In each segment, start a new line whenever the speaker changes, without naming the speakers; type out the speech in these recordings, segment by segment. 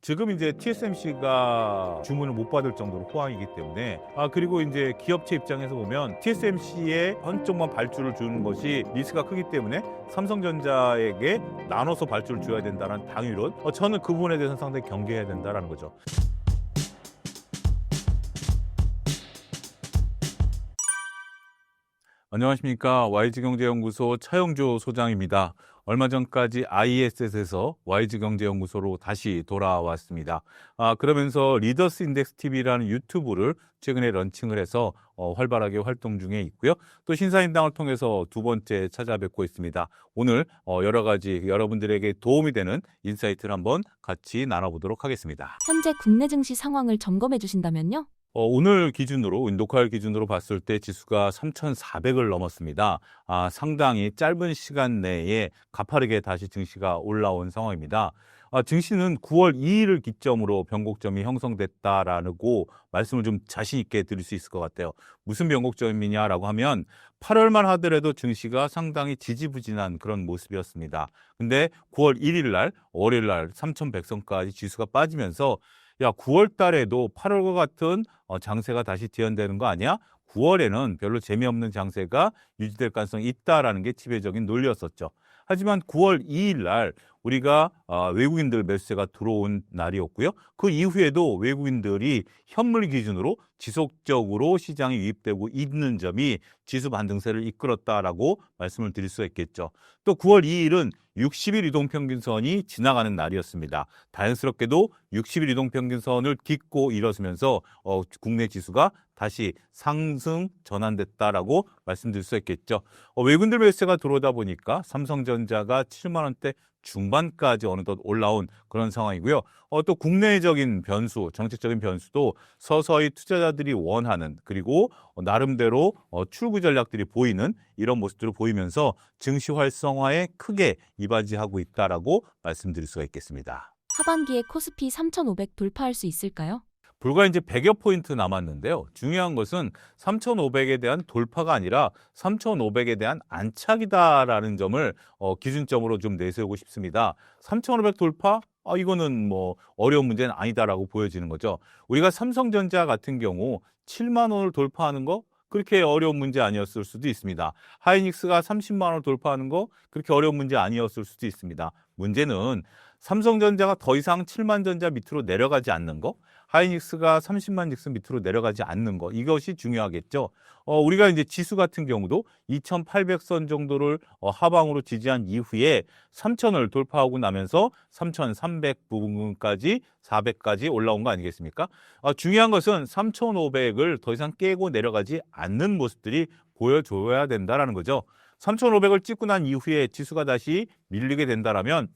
지금 이제 TSMC가 주문을 못 받을 정도로 호황이기 때문에 그리고 이제 기업체 입장에서 보면 TSMC에 한쪽만 발주를 주는 것이 리스크가 크기 때문에 삼성전자에게 나눠서 발주를 줘야 된다는 당위론. 저는 그 부분에 대해서 상당히 경계해야 된다라는 거죠. 안녕하십니까. YG경제연구소 차영조 소장입니다. 얼마 전까지 ISS에서 YG경제연구소로 다시 돌아왔습니다. 그러면서 리더스 인덱스 TV라는 유튜브를 최근에 런칭을 해서 활발하게 활동 중에 있고요. 또 신사임당을 통해서 두 번째 찾아뵙고 있습니다. 오늘 여러 가지 여러분들에게 도움이 되는 인사이트를 한번 같이 나눠보도록 하겠습니다.
현재 국내 증시 상황을 점검해 주신다면요?
오늘 기준으로, 녹화일 기준으로 봤을 때 지수가 3,400을 넘었습니다. 상당히 짧은 시간 내에 가파르게 다시 증시가 올라온 상황입니다. 증시는 9월 2일을 기점으로 변곡점이 형성됐다라고 말씀을 좀 자신 있게 드릴 수 있을 것 같아요. 무슨 변곡점이냐라고 하면 8월만 하더라도 증시가 상당히 지지부진한 그런 모습이었습니다. 근데 9월 1일 날, 월요일 날 3,100선까지 지수가 빠지면서 9월 달에도 8월과 같은 장세가 다시 재현되는 거 아니야? 9월에는 별로 재미없는 장세가 유지될 가능성이 있다라는 게 지배적인 논리였었죠. 하지만 9월 2일 날 우리가 외국인들 매수세가 들어온 날이었고요. 그 이후에도 외국인들이 현물 기준으로 지속적으로 시장에 유입되고 있는 점이 지수 반등세를 이끌었다라고 말씀을 드릴 수가 있겠죠. 또 9월 2일은 60일 이동평균선이 지나가는 날이었습니다. 다행스럽게도 60일 이동평균선을 딛고 일어서면서 국내 지수가 다시 상승 전환됐다라고 말씀드릴 수 있겠죠. 외국인들 매수세가 들어오다 보니까 삼성전자가 7만 원대 중반까지 어느덧 올라온 그런 상황이고요. 또 국내적인 변수, 정책적인 변수도 서서히 투자자들이 원하는, 그리고 나름대로 출구 전략들이 보이는 이런 모습들을 보이면서 증시 활성화에 크게 이바지하고 있다라고 말씀드릴 수가 있겠습니다.
하반기에 코스피 3,500 돌파할 수 있을까요?
불과 이제 100여 포인트 남았는데요. 중요한 것은 3,500에 대한 돌파가 아니라 3,500에 대한 안착이다라는 점을 기준점으로 좀 내세우고 싶습니다. 3,500 돌파? 이거는 뭐 어려운 문제는 아니다라고 보여지는 거죠. 우리가 삼성전자 같은 경우 7만 원을 돌파하는 거 그렇게 어려운 문제 아니었을 수도 있습니다. 하이닉스가 30만 원을 돌파하는 거 그렇게 어려운 문제 아니었을 수도 있습니다. 문제는 삼성전자가 더 이상 7만 전자 밑으로 내려가지 않는 거, 하이닉스가 30만 닉스 밑으로 내려가지 않는 거, 이것이 중요하겠죠. 우리가 이제 지수 같은 경우도 2,800선 정도를 하방으로 지지한 이후에 3,000을 돌파하고 나면서 3,300 부분까지 400까지 올라온 거 아니겠습니까? 중요한 것은 3,500을 더 이상 깨고 내려가지 않는 모습들이 보여줘야 된다라는 거죠. 3,500을 찍고 난 이후에 지수가 다시 밀리게 된다라면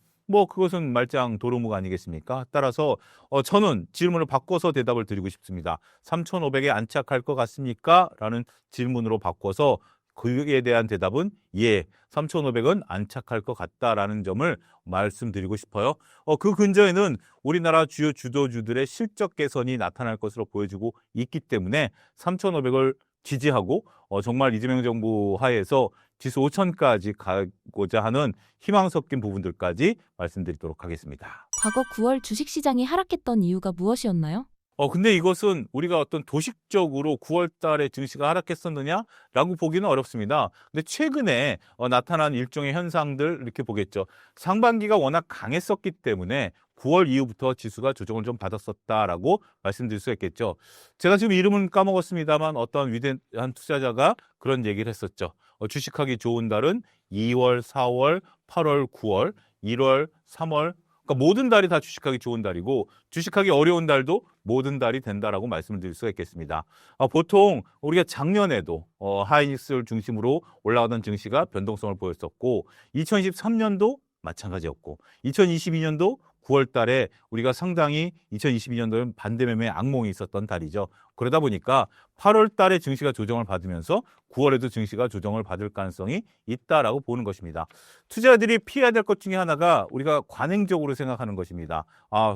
그것은 말짱 도루묵 아니겠습니까? 따라서 저는 질문을 바꿔서 대답을 드리고 싶습니다. 3,500에 안착할 것 같습니까? 라는 질문으로 바꿔서 그에 대한 대답은 예, 3,500은 안착할 것 같다라는 점을 말씀드리고 싶어요. 그 근저에는 우리나라 주요 주도주들의 실적 개선이 나타날 것으로 보여지고 있기 때문에 3,500을 지지하고 정말 이재명 정부 하에서 지수 5천까지 가고자 하는 희망 섞인 부분들까지 말씀드리도록 하겠습니다.
과거 9월 주식시장이 하락했던 이유가 무엇이었나요?
근데 이것은 우리가 어떤 도식적으로 9월 달에 증시가 하락했었느냐라고 보기는 어렵습니다. 근데 최근에 나타난 일종의 현상들 이렇게 보겠죠. 상반기가 워낙 강했었기 때문에 9월 이후부터 지수가 조정을 좀 받았었다라고 말씀드릴 수 있겠죠. 제가 지금 이름은 까먹었습니다만 어떤 위대한 투자자가 그런 얘기를 했었죠. 주식하기 좋은 달은 2월, 4월, 8월, 9월, 1월, 3월, 그러니까 모든 달이 다 주식하기 좋은 달이고 주식하기 어려운 달도 모든 달이 된다라고 말씀을 드릴 수가 있겠습니다. 보통 우리가 작년에도 하이닉스를 중심으로 올라가던 증시가 변동성을 보였었고 2023년도 마찬가지였고 2022년도 9월 달에 우리가 상당히 2022년도에는 반대매매 악몽이 있었던 달이죠. 그러다 보니까 8월 달에 증시가 조정을 받으면서 9월에도 증시가 조정을 받을 가능성이 있다라고 보는 것입니다. 투자자들이 피해야 될 것 중에 하나가 우리가 관행적으로 생각하는 것입니다.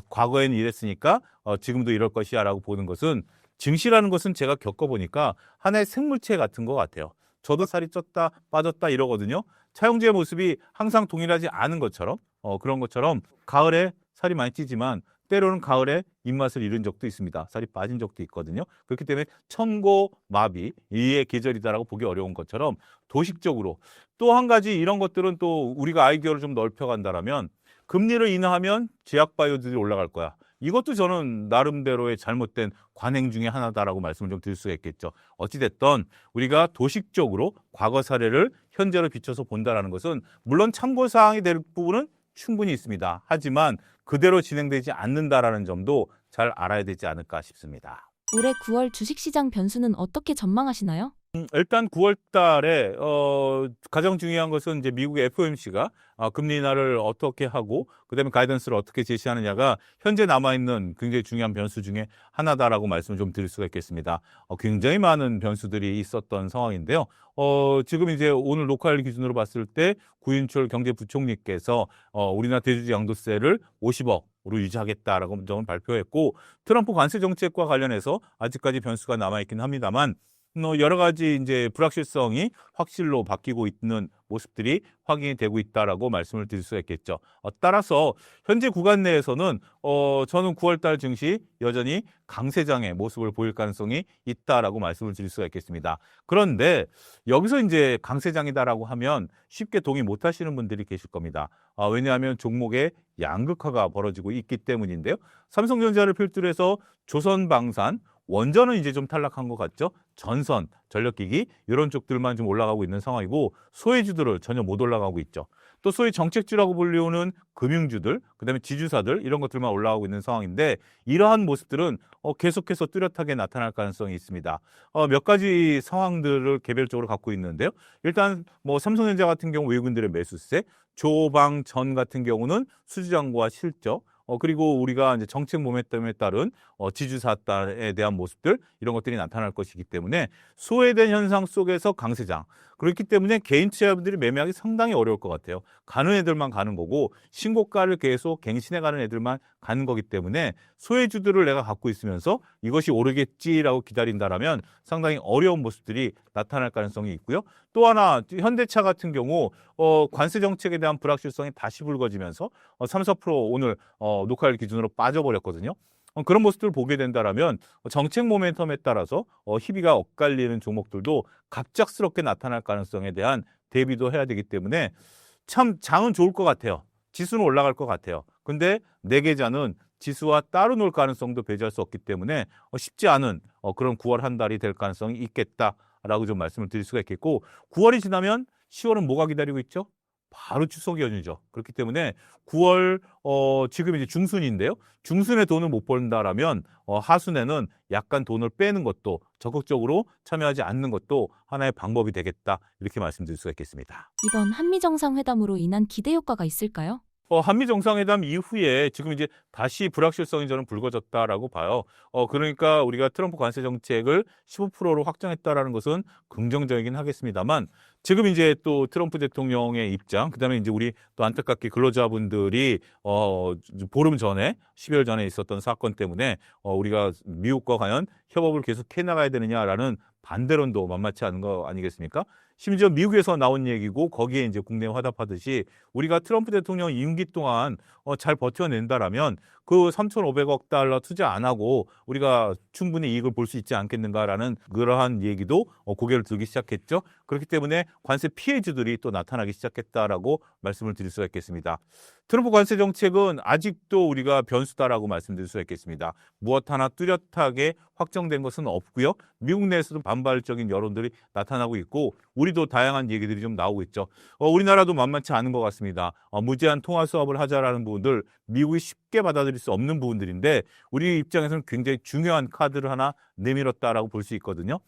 과거에는 이랬으니까 지금도 이럴 것이야 라고 보는 것은 증시라는 것은 제가 겪어보니까 하나의 생물체 같은 것 같아요. 저도 살이 쪘다 빠졌다 이러거든요. 차용지의 모습이 항상 동일하지 않은 것처럼 그런 것처럼 가을에 살이 많이 찌지만 때로는 가을에 입맛을 잃은 적도 있습니다. 살이 빠진 적도 있거든요. 그렇기 때문에 천고 마비 이의 계절이다라고 보기 어려운 것처럼 도식적으로 또 한 가지 이런 것들은 또 우리가 아이디어를 좀 넓혀간다라면 금리를 인하하면 제약 바이오들이 올라갈 거야. 이것도 저는 나름대로의 잘못된 관행 중에 하나다라고 말씀을 좀 드릴 수가 있겠죠. 어찌됐든 우리가 도식적으로 과거 사례를 현재로 비춰서 본다라는 것은 물론 참고사항이 될 부분은 충분히 있습니다. 하지만 그대로 진행되지 않는다라는 점도 잘 알아야 되지 않을까 싶습니다.
올해 9월 주식시장 변수는 어떻게 전망하시나요?
일단 9월 달에 가장 중요한 것은 이제 미국의 FOMC가 금리 인하를 어떻게 하고 그다음에 가이던스를 어떻게 제시하느냐가 현재 남아있는 굉장히 중요한 변수 중에 하나다라고 말씀을 좀 드릴 수가 있겠습니다. 굉장히 많은 변수들이 있었던 상황인데요. 지금 이제 오늘 녹화일 기준으로 봤을 때 구윤철 경제부총리께서 우리나라 대주주 양도세를 50억으로 유지하겠다라고 점을 발표했고 트럼프 관세 정책과 관련해서 아직까지 변수가 남아있긴 합니다만 여러 가지 이제 불확실성이 확실로 바뀌고 있는 모습들이 확인이 되고 있다라고 말씀을 드릴 수가 있겠죠. 따라서 현재 구간 내에서는 저는 9월달 증시 여전히 강세장의 모습을 보일 가능성이 있다라고 말씀을 드릴 수가 있겠습니다. 그런데 여기서 이제 강세장이다라고 하면 쉽게 동의 못 하시는 분들이 계실 겁니다. 왜냐하면 종목의 양극화가 벌어지고 있기 때문인데요. 삼성전자를 필두로 해서 조선방산, 원전은 이제 좀 탈락한 것 같죠. 전선, 전력기기 이런 쪽들만 좀 올라가고 있는 상황이고 소외주들을 전혀 못 올라가고 있죠. 또 소위 정책주라고 불리우는 금융주들, 그다음에 지주사들 이런 것들만 올라가고 있는 상황인데 이러한 모습들은 계속해서 뚜렷하게 나타날 가능성이 있습니다. 몇 가지 상황들을 개별적으로 갖고 있는데요. 일단 뭐 삼성전자 같은 경우 외국인들의 매수세, 조방전 같은 경우는 수주장과 실적, 그리고 우리가 이제 정책 모멘텀에 따른 지주사에 대한 모습들 이런 것들이 나타날 것이기 때문에 소외된 현상 속에서 강세장. 그렇기 때문에 개인 투자자분들이 매매하기 상당히 어려울 것 같아요. 가는 애들만 가는 거고 신고가를 계속 갱신해 가는 애들만 가는 거기 때문에 소외주들을 내가 갖고 있으면서 이것이 오르겠지라고 기다린다라면 상당히 어려운 모습들이 나타날 가능성이 있고요. 또 하나 현대차 같은 경우 관세 정책에 대한 불확실성이 다시 불거지면서 3, 4% 오늘 녹화일 기준으로 빠져버렸거든요. 그런 모습들을 보게 된다라면 정책 모멘텀에 따라서 희비가 엇갈리는 종목들도 갑작스럽게 나타날 가능성에 대한 대비도 해야 되기 때문에 참 장은 좋을 것 같아요. 지수는 올라갈 것 같아요. 근데 내 계좌는 지수와 따로 놀 가능성도 배제할 수 없기 때문에 쉽지 않은 그런 9월 한 달이 될 가능성이 있겠다라고 좀 말씀을 드릴 수가 있겠고 9월이 지나면 10월은 뭐가 기다리고 있죠? 바로 추석 연휴죠. 그렇기 때문에 9월 지금 이제 중순인데요. 중순에 돈을 못 벌다라면 하순에는 약간 돈을 빼는 것도 적극적으로 참여하지 않는 것도 하나의 방법이 되겠다. 이렇게 말씀드릴 수가 있겠습니다.
이번 한미 정상회담으로 인한 기대 효과가 있을까요?
한미 정상회담 이후에 지금 이제 다시 불확실성이 저는 불거졌다라고 봐요. 그러니까 우리가 트럼프 관세 정책을 15%로 확정했다라는 것은 긍정적이긴 하겠습니다만 지금 이제 또 트럼프 대통령의 입장, 그다음에 이제 우리 또 안타깝게 근로자분들이 보름 전에 10여 전에 있었던 사건 때문에 우리가 미국과 과연 협업을 계속 해나가야 되느냐라는 반대론도 만만치 않은 거 아니겠습니까? 심지어 미국에서 나온 얘기고 거기에 이제 국내 화답하듯이 우리가 트럼프 대통령 임기 동안 잘 버텨낸다라면 그 3,500억 달러 투자 안 하고 우리가 충분히 이익을 볼 수 있지 않겠는가라는 그러한 얘기도 고개를 들기 시작했죠. 그렇기 때문에 관세 피해주들이 또 나타나기 시작했다라고 말씀을 드릴 수가 있겠습니다. 트럼프 관세 정책은 아직도 우리가 변수다라고 말씀드릴 수가 있겠습니다. 무엇 하나 뚜렷하게 확정된 것은 없고요. 미국 내에서도 반발적인 여론들이 나타나고 있고 우리도 다양한 얘기들이 좀 나오고 있죠. 우리나라도 만만치 않은 것 같습니다. 무제한 통화 수업을 하자라는 부분들 미국이 쉽게 받아들일 수 없는 부분들인데 우리 입장에서는 굉장히 중요한 카드를 하나 내밀었다라고 볼 수 있거든요.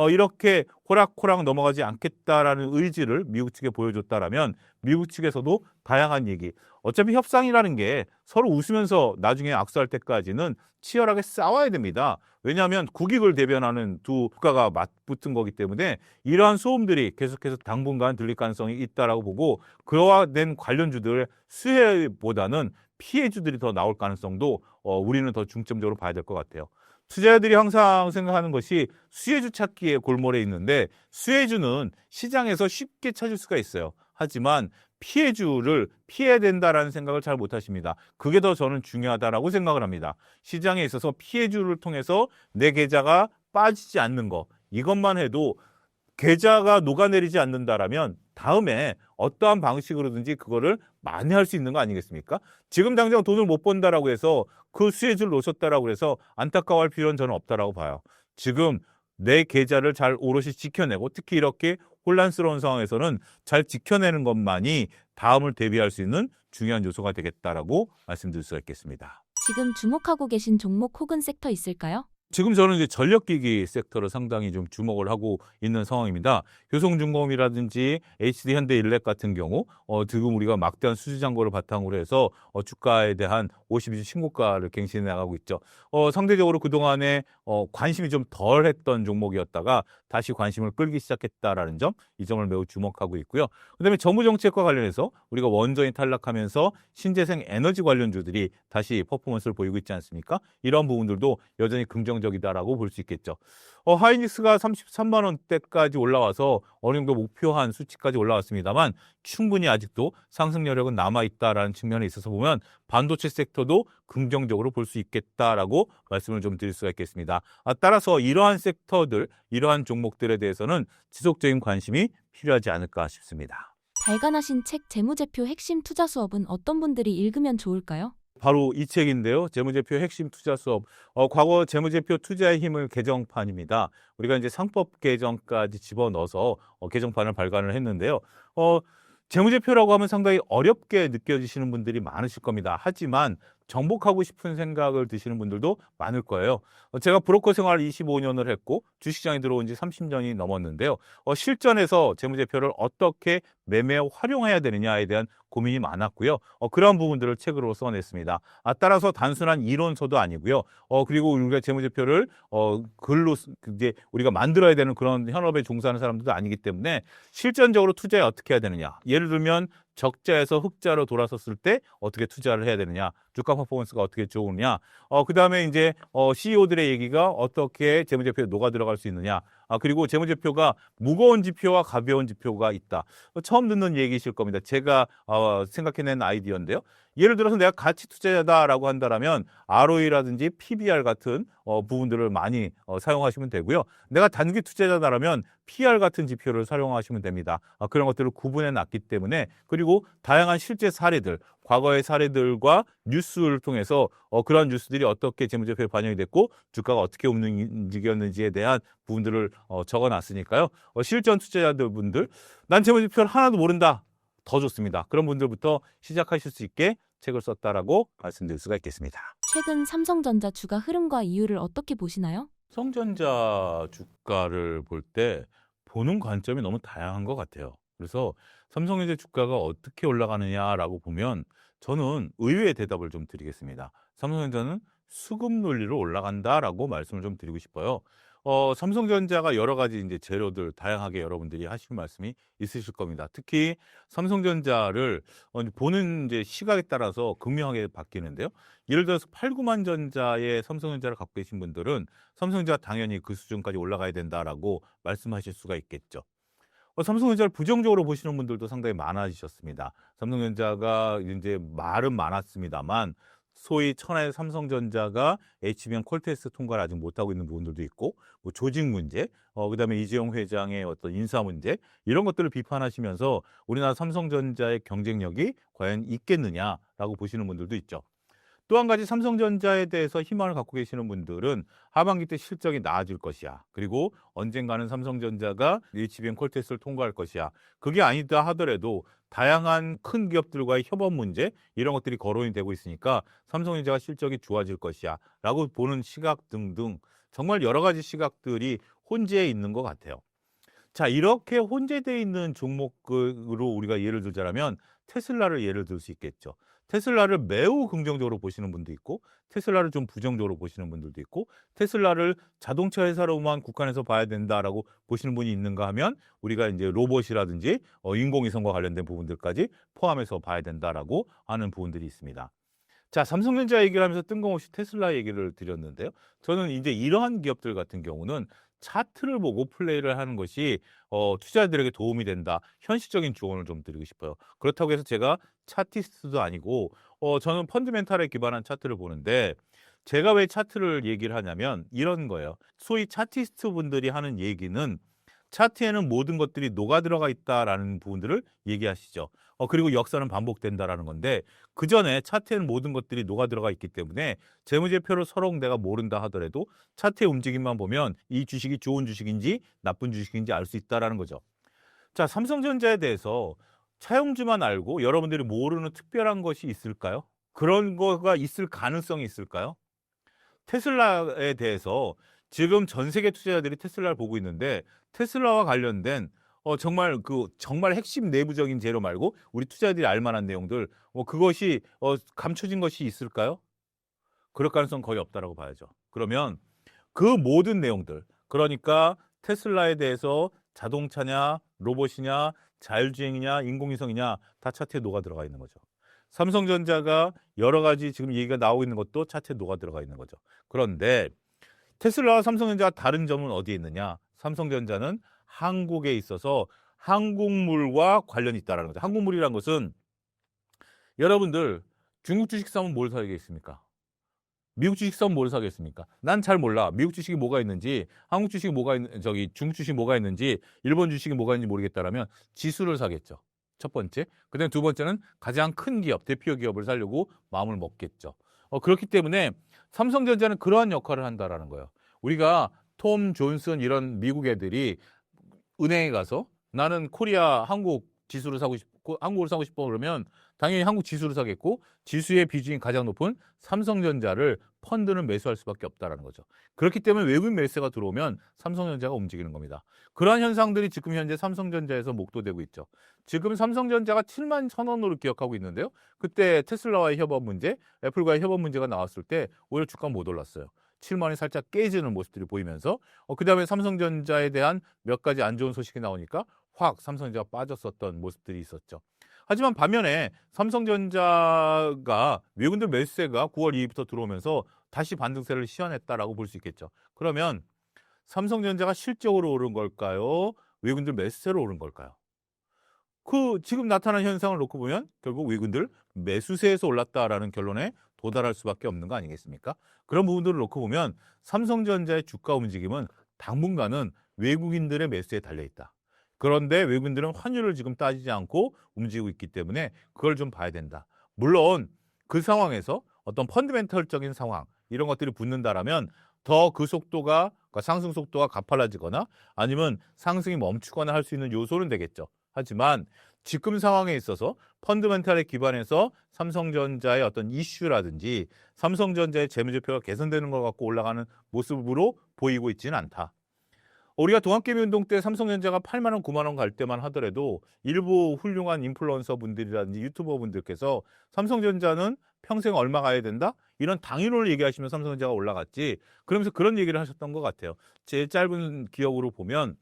이렇게 호락호락 넘어가지 않겠다라는 의지를 미국 측에 보여줬다라면 미국 측에서도 다양한 얘기. 어차피 협상이라는 게 서로 웃으면서 나중에 악수할 때까지는 치열하게 싸워야 됩니다. 왜냐하면 국익을 대변하는 두 국가가 맞붙은 거기 때문에 이러한 소음들이 계속해서 당분간 들릴 가능성이 있다라고 보고 그와 된 관련주들의 수혜보다는 피해주들이 더 나올 가능성도 우리는 더 중점적으로 봐야 될 것 같아요. 투자자들이 항상 생각하는 것이 수혜주 찾기에 골몰해 있는데 수혜주는 시장에서 쉽게 찾을 수가 있어요. 하지만 피해주를 피해야 된다라는 생각을 잘 못하십니다. 그게 더 저는 중요하다라고 생각을 합니다. 시장에 있어서 피해주를 통해서 내 계좌가 빠지지 않는 거, 이것만 해도 계좌가 녹아내리지 않는다라면 다음에 어떠한 방식으로든지 그거를 만회할 수 있는 거 아니겠습니까? 지금 당장 돈을 못 번다라고 해서 그 수혜주를 놓쳤다라고 해서 안타까워할 필요는 저는 없다라고 봐요. 지금 내 계좌를 잘 오롯이 지켜내고 특히 이렇게 혼란스러운 상황에서는 잘 지켜내는 것만이 다음을 대비할 수 있는 중요한 요소가 되겠다라고 말씀드릴 수가 있겠습니다.
지금 주목하고 계신 종목 혹은 섹터 있을까요?
지금 저는 이제 전력기기 섹터를 상당히 좀 주목을 하고 있는 상황입니다. 효성중공업이라든지 HD현대일렉 같은 경우 지금 우리가 막대한 수주 잔고를 바탕으로 해서 주가에 대한 52주 신고가를 갱신해 나가고 있죠. 상대적으로 그동안에 관심이 좀 덜했던 종목이었다가 다시 관심을 끌기 시작했다라는 점, 이 점을 매우 주목하고 있고요. 그다음에 정부정책과 관련해서 우리가 원전이 탈락하면서 신재생 에너지 관련주들이 다시 퍼포먼스를 보이고 있지 않습니까? 이런 부분들도 여전히 긍정적이다라고 볼 수 있겠죠. 하이닉스가 33만 원대까지 올라와서 어느 정도 목표한 수치까지 올라왔습니다만 충분히 아직도 상승 여력은 남아있다라는 측면에 있어서 보면 반도체 섹터도 긍정적으로 볼 수 있겠다라고 말씀을 좀 드릴 수가 있겠습니다. 따라서 이러한 섹터들, 이러한 종목들에 대해서는 지속적인 관심이 필요하지 않을까 싶습니다.
발간하신 책 재무제표 핵심 투자 수업은 어떤 분들이 읽으면 좋을까요?
바로 이 책인데요. 재무제표 핵심 투자 수업. 과거 재무제표 투자의 힘을 개정판입니다. 우리가 이제 상법 개정까지 집어넣어서 개정판을 발간을 했는데요. 재무제표라고 하면 상당히 어렵게 느껴지시는 분들이 많으실 겁니다. 하지만 정복하고 싶은 생각을 드시는 분들도 많을 거예요. 제가 브로커 생활 25년을 했고 주식시장에 들어온 지 30년이 넘었는데요. 실전에서 재무제표를 어떻게 매매 활용해야 되느냐에 대한 고민이 많았고요. 그러한 부분들을 책으로 써냈습니다. 따라서 단순한 이론서도 아니고요. 그리고 우리가 재무제표를 글로 이제 우리가 만들어야 되는 그런 현업에 종사하는 사람들도 아니기 때문에 실전적으로 투자에 어떻게 해야 되느냐. 예를 들면 적자에서 흑자로 돌아섰을 때 어떻게 투자를 해야 되느냐, 주가 퍼포먼스가 어떻게 좋으냐, 그 다음에 이제 CEO들의 얘기가 어떻게 재무제표에 녹아 들어갈 수 있느냐, 그리고 재무제표가 무거운 지표와 가벼운 지표가 있다. 처음 듣는 얘기이실 겁니다. 제가 생각해낸 아이디어인데요. 예를 들어서 내가 가치 투자자다라고 한다면 ROE라든지 PBR 같은 부분들을 많이 사용하시면 되고요. 내가 단기 투자자다라면 PR 같은 지표를 사용하시면 됩니다. 그런 것들을 구분해 놨기 때문에, 그리고 다양한 실제 사례들, 과거의 사례들과 뉴스를 통해서 그런 뉴스들이 어떻게 재무제표에 반영이 됐고 주가가 어떻게 움직였는지에 대한 부분들을 적어놨으니까요. 실전 투자자들 분들, 난 재무제표를 하나도 모른다. 더 좋습니다. 그런 분들부터 시작하실 수 있게 책을 썼다라고 말씀드릴 수가 있겠습니다.
최근 삼성전자 주가 흐름과 이유를 어떻게 보시나요?
삼성전자 주가를 볼 때 보는 관점이 너무 다양한 것 같아요. 그래서 삼성전자 주가가 어떻게 올라가느냐라고 보면 저는 의외의 대답을 좀 드리겠습니다. 삼성전자는 수급 논리로 올라간다라고 말씀을 좀 드리고 싶어요. 삼성전자가 여러 가지 이제 재료들 다양하게 여러분들이 하시는 말씀이 있으실 겁니다. 특히 삼성전자를 보는 이제 시각에 따라서 극명하게 바뀌는데요. 예를 들어서 8, 9만 전자의 삼성전자를 갖고 계신 분들은 삼성전자 당연히 그 수준까지 올라가야 된다라고 말씀하실 수가 있겠죠. 삼성전자를 부정적으로 보시는 분들도 상당히 많아지셨습니다. 삼성전자가 이제 말은 많았습니다만 소위 천하의 삼성전자가 HBM 콜테스트 통과를 아직 못하고 있는 부분들도 있고, 뭐 조직 문제, 그다음에 이재용 회장의 어떤 인사 문제, 이런 것들을 비판하시면서 우리나라 삼성전자의 경쟁력이 과연 있겠느냐라고 보시는 분들도 있죠. 또 한 가지 삼성전자에 대해서 희망을 갖고 계시는 분들은 하반기 때 실적이 나아질 것이야. 그리고 언젠가는 삼성전자가 HBM 콜테스트를 통과할 것이야. 그게 아니다 하더라도 다양한 큰 기업들과의 협업 문제, 이런 것들이 거론이 되고 있으니까 삼성전자가 실적이 좋아질 것이야 라고 보는 시각 등등 정말 여러 가지 시각들이 혼재해 있는 것 같아요. 자, 이렇게 혼재되어 있는 종목으로 우리가 예를 들자면 테슬라를 예를 들 수 있겠죠. 테슬라를 매우 긍정적으로 보시는 분도 있고, 테슬라를 좀 부정적으로 보시는 분들도 있고, 테슬라를 자동차 회사로만 국한해서 봐야 된다라고 보시는 분이 있는가 하면 우리가 이제 로봇이라든지 인공위성과 관련된 부분들까지 포함해서 봐야 된다라고 하는 부분들이 있습니다. 자, 삼성전자 얘기를 하면서 뜬금없이 테슬라 얘기를 드렸는데요. 저는 이제 이러한 기업들 같은 경우는 차트를 보고 플레이를 하는 것이 투자자들에게 도움이 된다. 현실적인 조언을 좀 드리고 싶어요. 그렇다고 해서 제가 차티스트도 아니고 저는 펀드멘탈에 기반한 차트를 보는데 제가 왜 차트를 얘기를 하냐면 이런 거예요. 소위 차티스트 분들이 하는 얘기는 차트에는 모든 것들이 녹아 들어가 있다라는 부분들을 얘기하시죠. 그리고 역사는 반복된다라는 건데 그 전에 차트에는 모든 것들이 녹아 들어가 있기 때문에 재무제표를 서로 내가 모른다 하더라도 차트의 움직임만 보면 이 주식이 좋은 주식인지 나쁜 주식인지 알 수 있다라는 거죠. 자, 삼성전자에 대해서 차용주만 알고 여러분들이 모르는 특별한 것이 있을까요? 그런 거가 있을 가능성이 있을까요? 테슬라에 대해서 지금 전 세계 투자자들이 테슬라를 보고 있는데 테슬라와 관련된 정말 핵심 내부적인 재료 말고 우리 투자자들이 알 만한 내용들 그것이 감춰진 것이 있을까요? 그럴 가능성 거의 없다라고 봐야죠. 그러면 그 모든 내용들, 그러니까 테슬라에 대해서 자동차냐, 로봇이냐, 자율주행이냐, 인공위성이냐 다 차트에 녹아 들어가 있는 거죠. 삼성전자가 여러 가지 지금 얘기가 나오고 있는 것도 차트에 녹아 들어가 있는 거죠. 그런데 테슬라와 삼성전자가 다른 점은 어디에 있느냐? 삼성전자는 한국에 있어서 한국물과 관련이 있다는 거죠. 한국물이란 것은 여러분들 중국 주식 사면 뭘 사겠습니까? 미국 주식 사면 뭘 사겠습니까? 난 잘 몰라. 미국 주식이 뭐가 있는지, 한국 주식이 뭐가 있는, 중국 주식이 뭐가 있는지, 일본 주식이 뭐가 있는지 모르겠다라면 지수를 사겠죠. 첫 번째. 그다음에 두 번째는 가장 큰 기업, 대표 기업을 사려고 마음을 먹겠죠. 그렇기 때문에 삼성전자는 그러한 역할을 한다라는 거예요. 우리가 톰 존슨 이런 미국 애들이 은행에 가서 나는 코리아 한국 지수를 사고 싶고 한국을 사고 싶어 그러면 당연히 한국 지수를 사겠고 지수의 비중이 가장 높은 삼성전자를 펀드는 매수할 수밖에 없다라는 거죠. 그렇기 때문에 외국인 매수가 들어오면 삼성전자가 움직이는 겁니다. 그러한 현상들이 지금 현재 삼성전자에서 목도되고 있죠. 지금 삼성전자가 7만 1,000원으로 기억하고 있는데요. 그때 테슬라와의 협업 문제, 애플과의 협업 문제가 나왔을 때 오히려 주가 못 올랐어요. 7만 원이 살짝 깨지는 모습들이 보이면서 그다음에 삼성전자에 대한 몇 가지 안 좋은 소식이 나오니까 확 삼성전자가 빠졌었던 모습들이 있었죠. 하지만 반면에 삼성전자가 외국인들 매수세가 9월 2일부터 들어오면서 다시 반등세를 시현했다라고 볼 수 있겠죠. 그러면 삼성전자가 실적으로 오른 걸까요? 외국인들 매수세로 오른 걸까요? 그 지금 나타난 현상을 놓고 보면 결국 외국인들 매수세에서 올랐다라는 결론에 도달할 수밖에 없는 거 아니겠습니까? 그런 부분들을 놓고 보면 삼성전자의 주가 움직임은 당분간은 외국인들의 매수에 달려 있다. 그런데 외국인들은 환율을 지금 따지지 않고 움직이고 있기 때문에 그걸 좀 봐야 된다. 물론 그 상황에서 어떤 펀드멘털적인 상황 이런 것들이 붙는다라면 더 그 속도가 그러니까 상승 속도가 가팔라지거나 아니면 상승이 멈추거나 할 수 있는 요소는 되겠죠. 하지만 지금 상황에 있어서 펀드멘탈에 기반해서 삼성전자의 어떤 이슈라든지 삼성전자의 재무제표가 개선되는 것 같고 올라가는 모습으로 보이고 있지는 않다. 우리가 동학개미 운동 때 삼성전자가 8만 원, 9만 원 갈 때만 하더라도 일부 훌륭한 인플루언서 분들이라든지 유튜버 분들께서 삼성전자는 평생 얼마 가야 된다? 이런 당위론을 얘기하시면 삼성전자가 올라갔지. 그러면서 그런 얘기를 하셨던 것 같아요. 제 짧은 기억으로 보면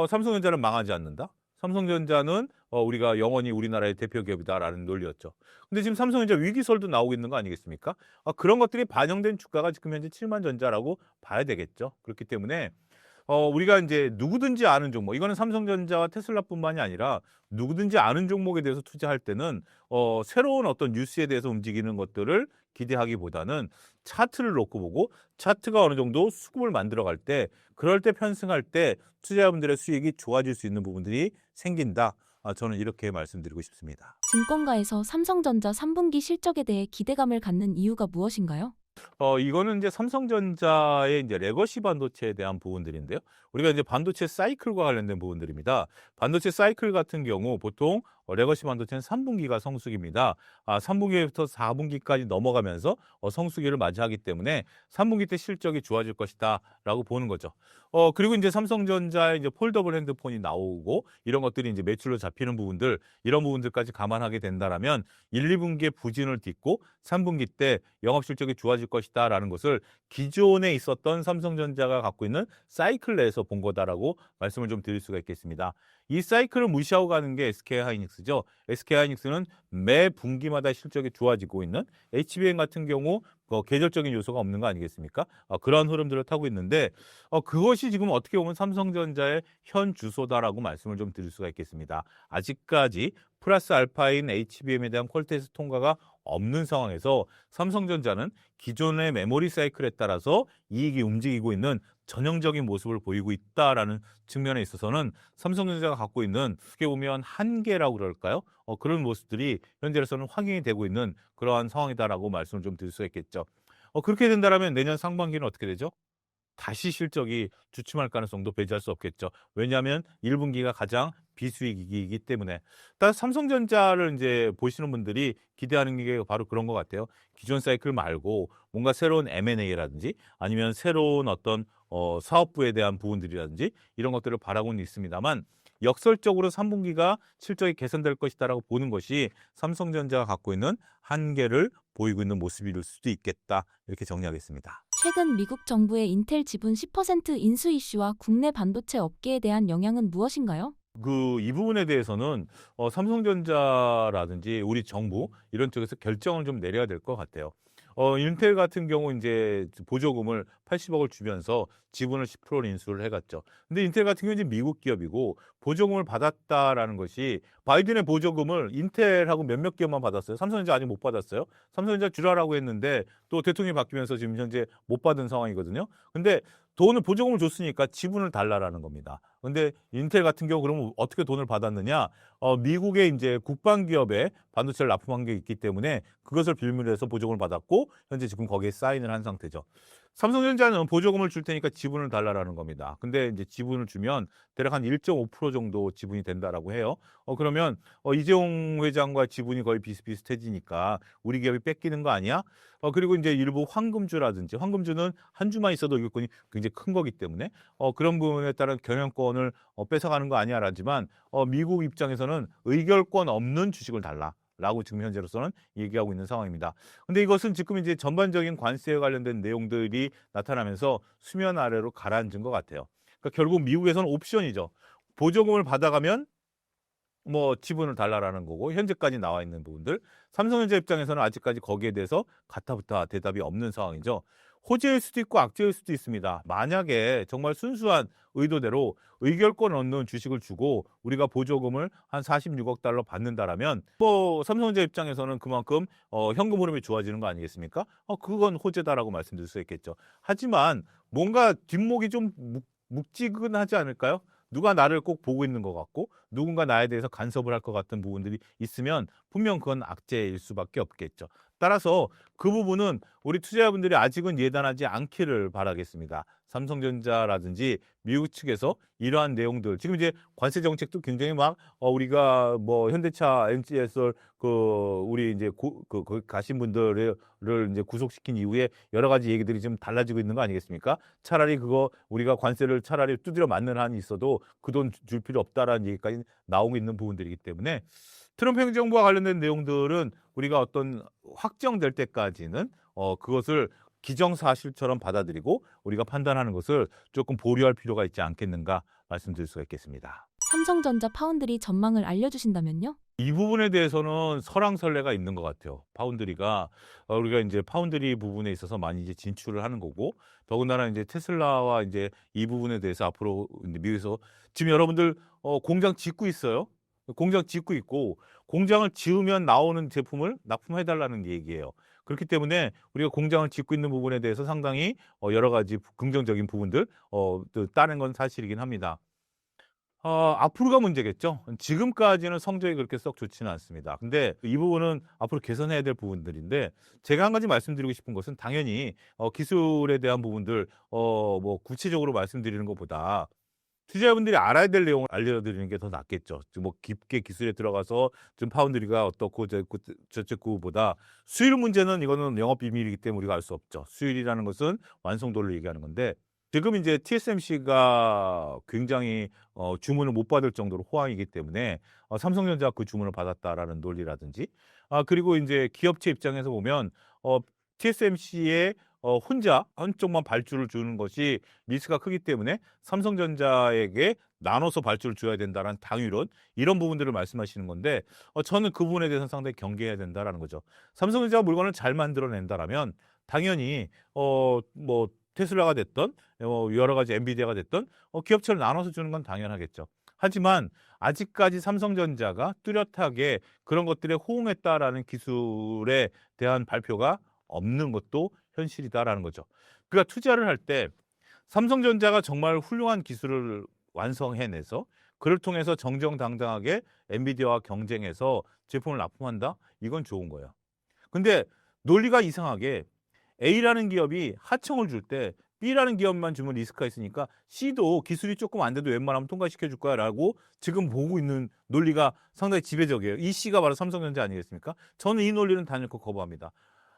삼성전자는 망하지 않는다. 삼성전자는 우리가 영원히 우리나라의 대표 기업이다라는 논리였죠. 근데 지금 삼성전자 위기설도 나오고 있는 거 아니겠습니까? 그런 것들이 반영된 주가가 지금 현재 7만 전자라고 봐야 되겠죠. 그렇기 때문에 우리가 이제 누구든지 아는 종목, 이거는 삼성전자와 테슬라뿐만이 아니라 누구든지 아는 종목에 대해서 투자할 때는 새로운 어떤 뉴스에 대해서 움직이는 것들을 기대하기보다는 차트를 놓고 보고 차트가 어느 정도 수급을 만들어갈 때 그럴 때 편승할 때 투자자분들의 수익이 좋아질 수 있는 부분들이 생긴다. 저는 이렇게 말씀드리고 싶습니다.
증권가에서 삼성전자 3분기 실적에 대해 기대감을 갖는 이유가 무엇인가요?
이거는 이제 삼성전자의 이제 레거시 반도체에 대한 부분들인데요. 우리가 이제 반도체 사이클과 관련된 부분들입니다. 반도체 사이클 같은 경우 보통 레거시 반도체는 3분기가 성수기입니다. 3분기부터 4분기까지 넘어가면서 성수기를 맞이하기 때문에 3분기 때 실적이 좋아질 것이다라고 보는 거죠. 그리고 이제 삼성전자의 이제 폴더블 핸드폰이 나오고 이런 것들이 이제 매출로 잡히는 부분들, 이런 부분들까지 감안하게 된다라면 1, 2분기에 부진을 딛고 3분기 때 영업 실적이 좋아질 것이다라는 것을 기존에 있었던 삼성전자가 갖고 있는 사이클 내에서 본 거다라고 말씀을 좀 드릴 수가 있겠습니다. 이 사이클을 무시하고 가는 게 SK하이닉스죠. SK하이닉스는 매 분기마다 실적이 좋아지고 있는 HBM 같은 경우 계절적인 요소가 없는 거 아니겠습니까? 그러한 흐름들을 타고 있는데 그것이 지금 어떻게 보면 삼성전자의 현 주소다라고 말씀을 좀 드릴 수가 있겠습니다. 아직까지 플러스 알파인 HBM에 대한 퀄테스트 통과가 없는 상황에서 삼성전자는 기존의 메모리 사이클에 따라서 이익이 움직이고 있는 전형적인 모습을 보이고 있다라는 측면에 있어서는 삼성전자가 갖고 있는 어떻게 보면 한계라고 그럴까요? 그런 모습들이 현재로서는 확인이 되고 있는 그러한 상황이다라고 말씀을 좀 드릴 수 있겠죠. 그렇게 된다면 내년 상반기는 어떻게 되죠? 다시 실적이 주춤할 가능성도 배제할 수 없겠죠. 왜냐하면 1분기가 가장 비수익이기 때문에. 따라서 삼성전자를 이제 보시는 분들이 기대하는 게 바로 그런 것 같아요. 기존 사이클 말고 뭔가 새로운 M&A라든지 아니면 새로운 어떤 사업부에 대한 부분들이라든지 이런 것들을 바라고는 있습니다만 역설적으로 3분기가 실적이 개선될 것이다라고 보는 것이 삼성전자가 갖고 있는 한계를 보이고 있는 모습일 수도 있겠다. 이렇게 정리하겠습니다.
최근 미국 정부의 인텔 지분 10% 인수 이슈와 국내 반도체 업계에 대한 영향은 무엇인가요?
이 부분에 대해서는 삼성전자라든지 우리 정부 이런 쪽에서 결정을 좀 내려야 될 것 같아요. 인텔 같은 경우 이제 보조금을 80억을 주면서 지분을 10%를 인수를 해갔죠. 근데 인텔 같은 경우는 이제 미국 기업이고 보조금을 받았다라는 것이 바이든의 보조금을 인텔하고 몇몇 기업만 받았어요. 삼성전자 아직 못 받았어요. 삼성전자 주라라고 했는데 또 대통령이 바뀌면서 지금 현재 못 받은 상황이거든요. 근데 보조금을 줬으니까 지분을 달라라는 겁니다. 근데 인텔 같은 경우 그러면 어떻게 돈을 받았느냐? 미국의 이제 국방 기업에 반도체를 납품한 게 있기 때문에 그것을 빌미로 해서 보조금을 받았고 현재 지금 거기에 사인을 한 상태죠. 삼성전자는 보조금을 줄 테니까 지분을 달라라는 겁니다. 근데 이제 지분을 주면 대략 한 1.5% 정도 지분이 된다라고 해요. 그러면 이재용 회장과 지분이 거의 비슷비슷해지니까 우리 기업이 뺏기는 거 아니야? 그리고 이제 일부 황금주라든지 황금주는 한 주만 있어도 의결권이 굉장히 큰 거기 때문에 그런 부분에 따른 경영권을 뺏어가는 거 아니야라지만 미국 입장에서는 의결권 없는 주식을 달라. 라고 지금 현재로서는 얘기하고 있는 상황입니다. 근데 이것은 지금 이제 전반적인 관세에 관련된 내용들이 나타나면서 수면 아래로 가라앉은 것 같아요. 그러니까 결국 미국에서는 옵션이죠. 보조금을 받아가면 뭐 지분을 달라라는 거고 현재까지 나와 있는 부분들 삼성전자 입장에서는 아직까지 거기에 대해서 가타부타 대답이 없는 상황이죠. 호재일 수도 있고 악재일 수도 있습니다. 만약에 정말 순수한 의도대로 의결권 얻는 주식을 주고 우리가 보조금을 한 46억 달러 받는다라면 뭐 삼성전자 입장에서는 그만큼 현금 흐름이 좋아지는 거 아니겠습니까? 그건 호재다라고 말씀드릴 수 있겠죠. 하지만 뭔가 뒷목이 좀 묵직은하지 않을까요? 누가 나를 꼭 보고 있는 것 같고 누군가 나에 대해서 간섭을 할 것 같은 부분들이 있으면 분명 그건 악재일 수밖에 없겠죠. 따라서 그 부분은 우리 투자자분들이 아직은 예단하지 않기를 바라겠습니다. 삼성전자라든지 미국 측에서 이러한 내용들 지금 이제 관세 정책도 굉장히 막 우리가 뭐 현대차, MCSR 우리 이제 거기 가신 분들을 이제 구속시킨 이후에 여러 가지 얘기들이 좀 달라지고 있는 거 아니겠습니까? 차라리 그거 우리가 관세를 차라리 두드려 맞는 한이 있어도 그 돈 줄 필요 없다라는 얘기까지 나오고 있는 부분들이기 때문에 트럼프 행정부와 관련된 내용들은 우리가 어떤 확정될 때까지는 그것을 기정사실처럼 받아들이고 우리가 판단하는 것을 조금 보류할 필요가 있지 않겠는가 말씀드릴 수가 있겠습니다.
삼성전자 파운드리 전망을 알려주신다면요?
이 부분에 대해서는 설왕설래가 있는 것 같아요. 파운드리가 우리가 이제 파운드리 부분에 있어서 많이 이제 진출을 하는 거고 더군다나 이제 테슬라와 이제 이 부분에 대해서 앞으로 이제 미국에서 지금 여러분들 공장 짓고 있어요. 공장 짓고 있고 공장을 지으면 나오는 제품을 납품해달라는 얘기예요. 그렇기 때문에 우리가 공장을 짓고 있는 부분에 대해서 상당히 여러 가지 긍정적인 부분들 따는 건 사실이긴 합니다. 앞으로가 문제겠죠. 지금까지는 성적이 그렇게 썩 좋지는 않습니다. 근데 이 부분은 앞으로 개선해야 될 부분들인데 제가 한 가지 말씀드리고 싶은 것은 당연히 기술에 대한 부분들 뭐 구체적으로 말씀드리는 것보다 투자자분들이 알아야 될 내용을 알려드리는 게 더 낫겠죠. 뭐 깊게 기술에 들어가서 좀 파운드리가 어떻고 저쩌고보다 수율 문제는 이거는 영업 비밀이기 때문에 우리가 알 수 없죠. 수율이라는 것은 완성도를 얘기하는 건데 지금 이제 TSMC가 굉장히 주문을 못 받을 정도로 호황이기 때문에 삼성전자 그 주문을 받았다라는 논리라든지 그리고 이제 기업체 입장에서 보면 TSMC의 혼자 한쪽만 발주를 주는 것이 리스크가 크기 때문에 삼성전자에게 나눠서 발주를 줘야 된다는 당위론 이런 부분들을 말씀하시는 건데 저는 그 부분에 대해서는 상당히 경계해야 된다라는 거죠. 삼성전자가 물건을 잘 만들어낸다라면 당연히 뭐 테슬라가 됐던 여러 가지 엔비디아가 됐던 기업체를 나눠서 주는 건 당연하겠죠. 하지만 아직까지 삼성전자가 뚜렷하게 그런 것들에 호응했다라는 기술에 대한 발표가 없는 것도 현실이다라는 거죠. 그러니까 투자를 할 때 삼성전자가 정말 훌륭한 기술을 완성해내서 그를 통해서 정정당당하게 엔비디아와 경쟁해서 제품을 납품한다? 이건 좋은 거예요. 근데 논리가 이상하게 A라는 기업이 하청을 줄 때 B라는 기업만 주면 리스크가 있으니까 C도 기술이 조금 안 돼도 웬만하면 통과시켜 줄 거야라고 지금 보고 있는 논리가 상당히 지배적이에요. 이 C가 바로 삼성전자 아니겠습니까? 저는 이 논리는 단연코 거부합니다.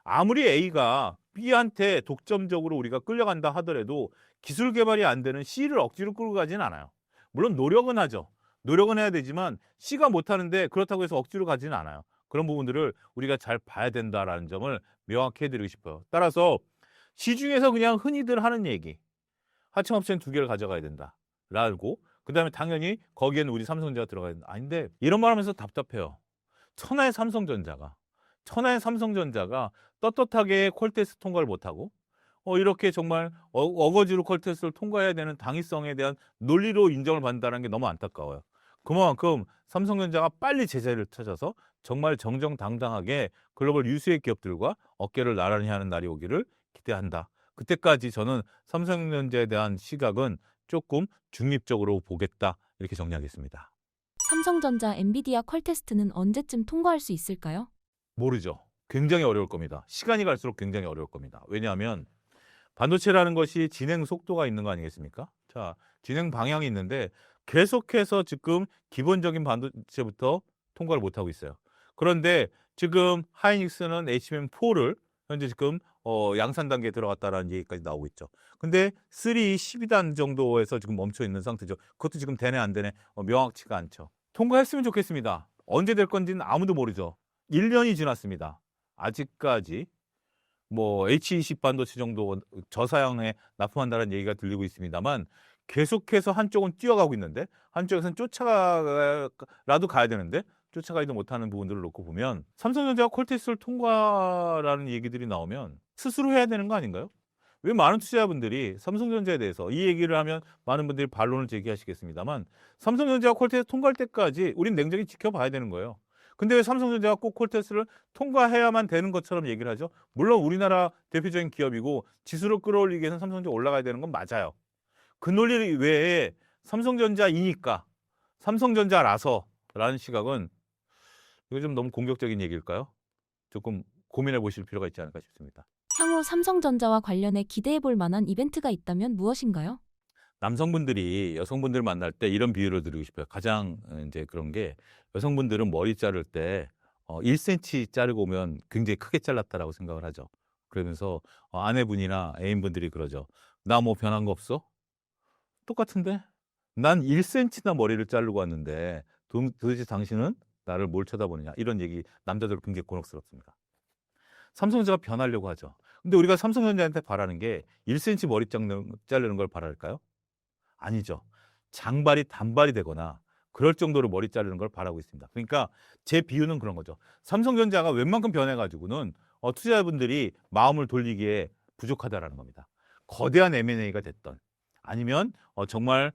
아무리 A가 B한테 독점적으로 우리가 끌려간다 하더라도 기술 개발이 안 되는 C를 억지로 끌고 가지는 않아요. 물론 노력은 하죠. 노력은 해야 되지만 C가 못하는데 그렇다고 해서 억지로 가지는 않아요. 그런 부분들을 우리가 잘 봐야 된다라는 점을 명확히 해드리고 싶어요. 따라서 시중에서 그냥 흔히들 하는 얘기, 하청업체는 2개를 가져가야 된다라고, 그 다음에 당연히 거기에는 우리 삼성전자가 들어가야 된다. 아닌데 이런 말 하면서 답답해요. 천하의 삼성전자가 떳떳하게 퀄테스트 통과를 못하고 이렇게 정말 어거지로 퀄테스트를 통과해야 되는 당위성에 대한 논리로 인정을 받는다는 게 너무 안타까워요. 그만큼 삼성전자가 빨리 제자리를 찾아서 정말 정정당당하게 글로벌 유수의 기업들과 어깨를 나란히 하는 날이 오기를 기대한다. 그때까지 저는 삼성전자에 대한 시각은 조금 중립적으로 보겠다. 이렇게 정리하겠습니다.
삼성전자 엔비디아 퀄테스트는 언제쯤 통과할 수 있을까요?
모르죠. 굉장히 어려울 겁니다. 시간이 갈수록 굉장히 어려울 겁니다. 왜냐하면 반도체라는 것이 진행 속도가 있는 거 아니겠습니까? 자, 진행 방향이 있는데 계속해서 지금 기본적인 반도체부터 통과를 못하고 있어요. 그런데 지금 하이닉스는 HBM4를 현재 지금 양산 단계에 들어갔다라는 얘기까지 나오고 있죠. 근데 3, 12단 정도에서 지금 멈춰 있는 상태죠. 그것도 지금 되네 안 되네 명확치가 않죠. 통과했으면 좋겠습니다. 언제 될 건지는 아무도 모르죠. 1년이 지났습니다. 아직까지 뭐 H20 반도체 정도 저사양에 납품한다는 얘기가 들리고 있습니다만 계속해서 한쪽은 뛰어가고 있는데 한쪽에서는 쫓아가라도 가야 되는데 쫓아가지도 못하는 부분들을 놓고 보면 삼성전자가 퀄테스트를 통과라는 얘기들이 나오면 스스로 해야 되는 거 아닌가요? 왜 많은 투자자분들이 삼성전자에 대해서 이 얘기를 하면 많은 분들이 반론을 제기하시겠습니다만 삼성전자가 퀄테스트 통과할 때까지 우린 냉정히 지켜봐야 되는 거예요. 근데 왜 삼성전자가 꼭 퀄테스트를 통과해야만 되는 것처럼 얘기를 하죠? 물론 우리나라 대표적인 기업이고 지수를 끌어올리기 위해서는 삼성전자 올라가야 되는 건 맞아요. 그 논리 외에 삼성전자이니까 삼성전자라서라는 시각은 이거 좀 너무 공격적인 얘기일까요? 조금 고민해 보실 필요가 있지 않을까 싶습니다.
향후 삼성전자와 관련해 기대해 볼 만한 이벤트가 있다면 무엇인가요?
남성분들이 여성분들 만날 때 이런 비유를 드리고 싶어요. 가장 이제 그런 게 여성분들은 머리 자를 때 1cm 자르고 오면 굉장히 크게 잘랐다라고 생각을 하죠. 그러면서 아내분이나 애인분들이 그러죠. 나 뭐 변한 거 없어? 똑같은데? 난 1cm나 머리를 자르고 왔는데 도대체 당신은 나를 뭘 쳐다보느냐? 이런 얘기 남자들 굉장히 곤혹스럽습니다. 삼성전자가 변하려고 하죠. 근데 우리가 삼성전자한테 바라는 게 1cm 머리 자르는 걸 바랄까요? 아니죠. 장발이 단발이 되거나 그럴 정도로 머리 자르는 걸 바라고 있습니다. 그러니까 제 비유는 그런 거죠. 삼성전자가 웬만큼 변해가지고는 투자자분들이 마음을 돌리기에 부족하다라는 겁니다. 거대한 M&A가 됐던 아니면 정말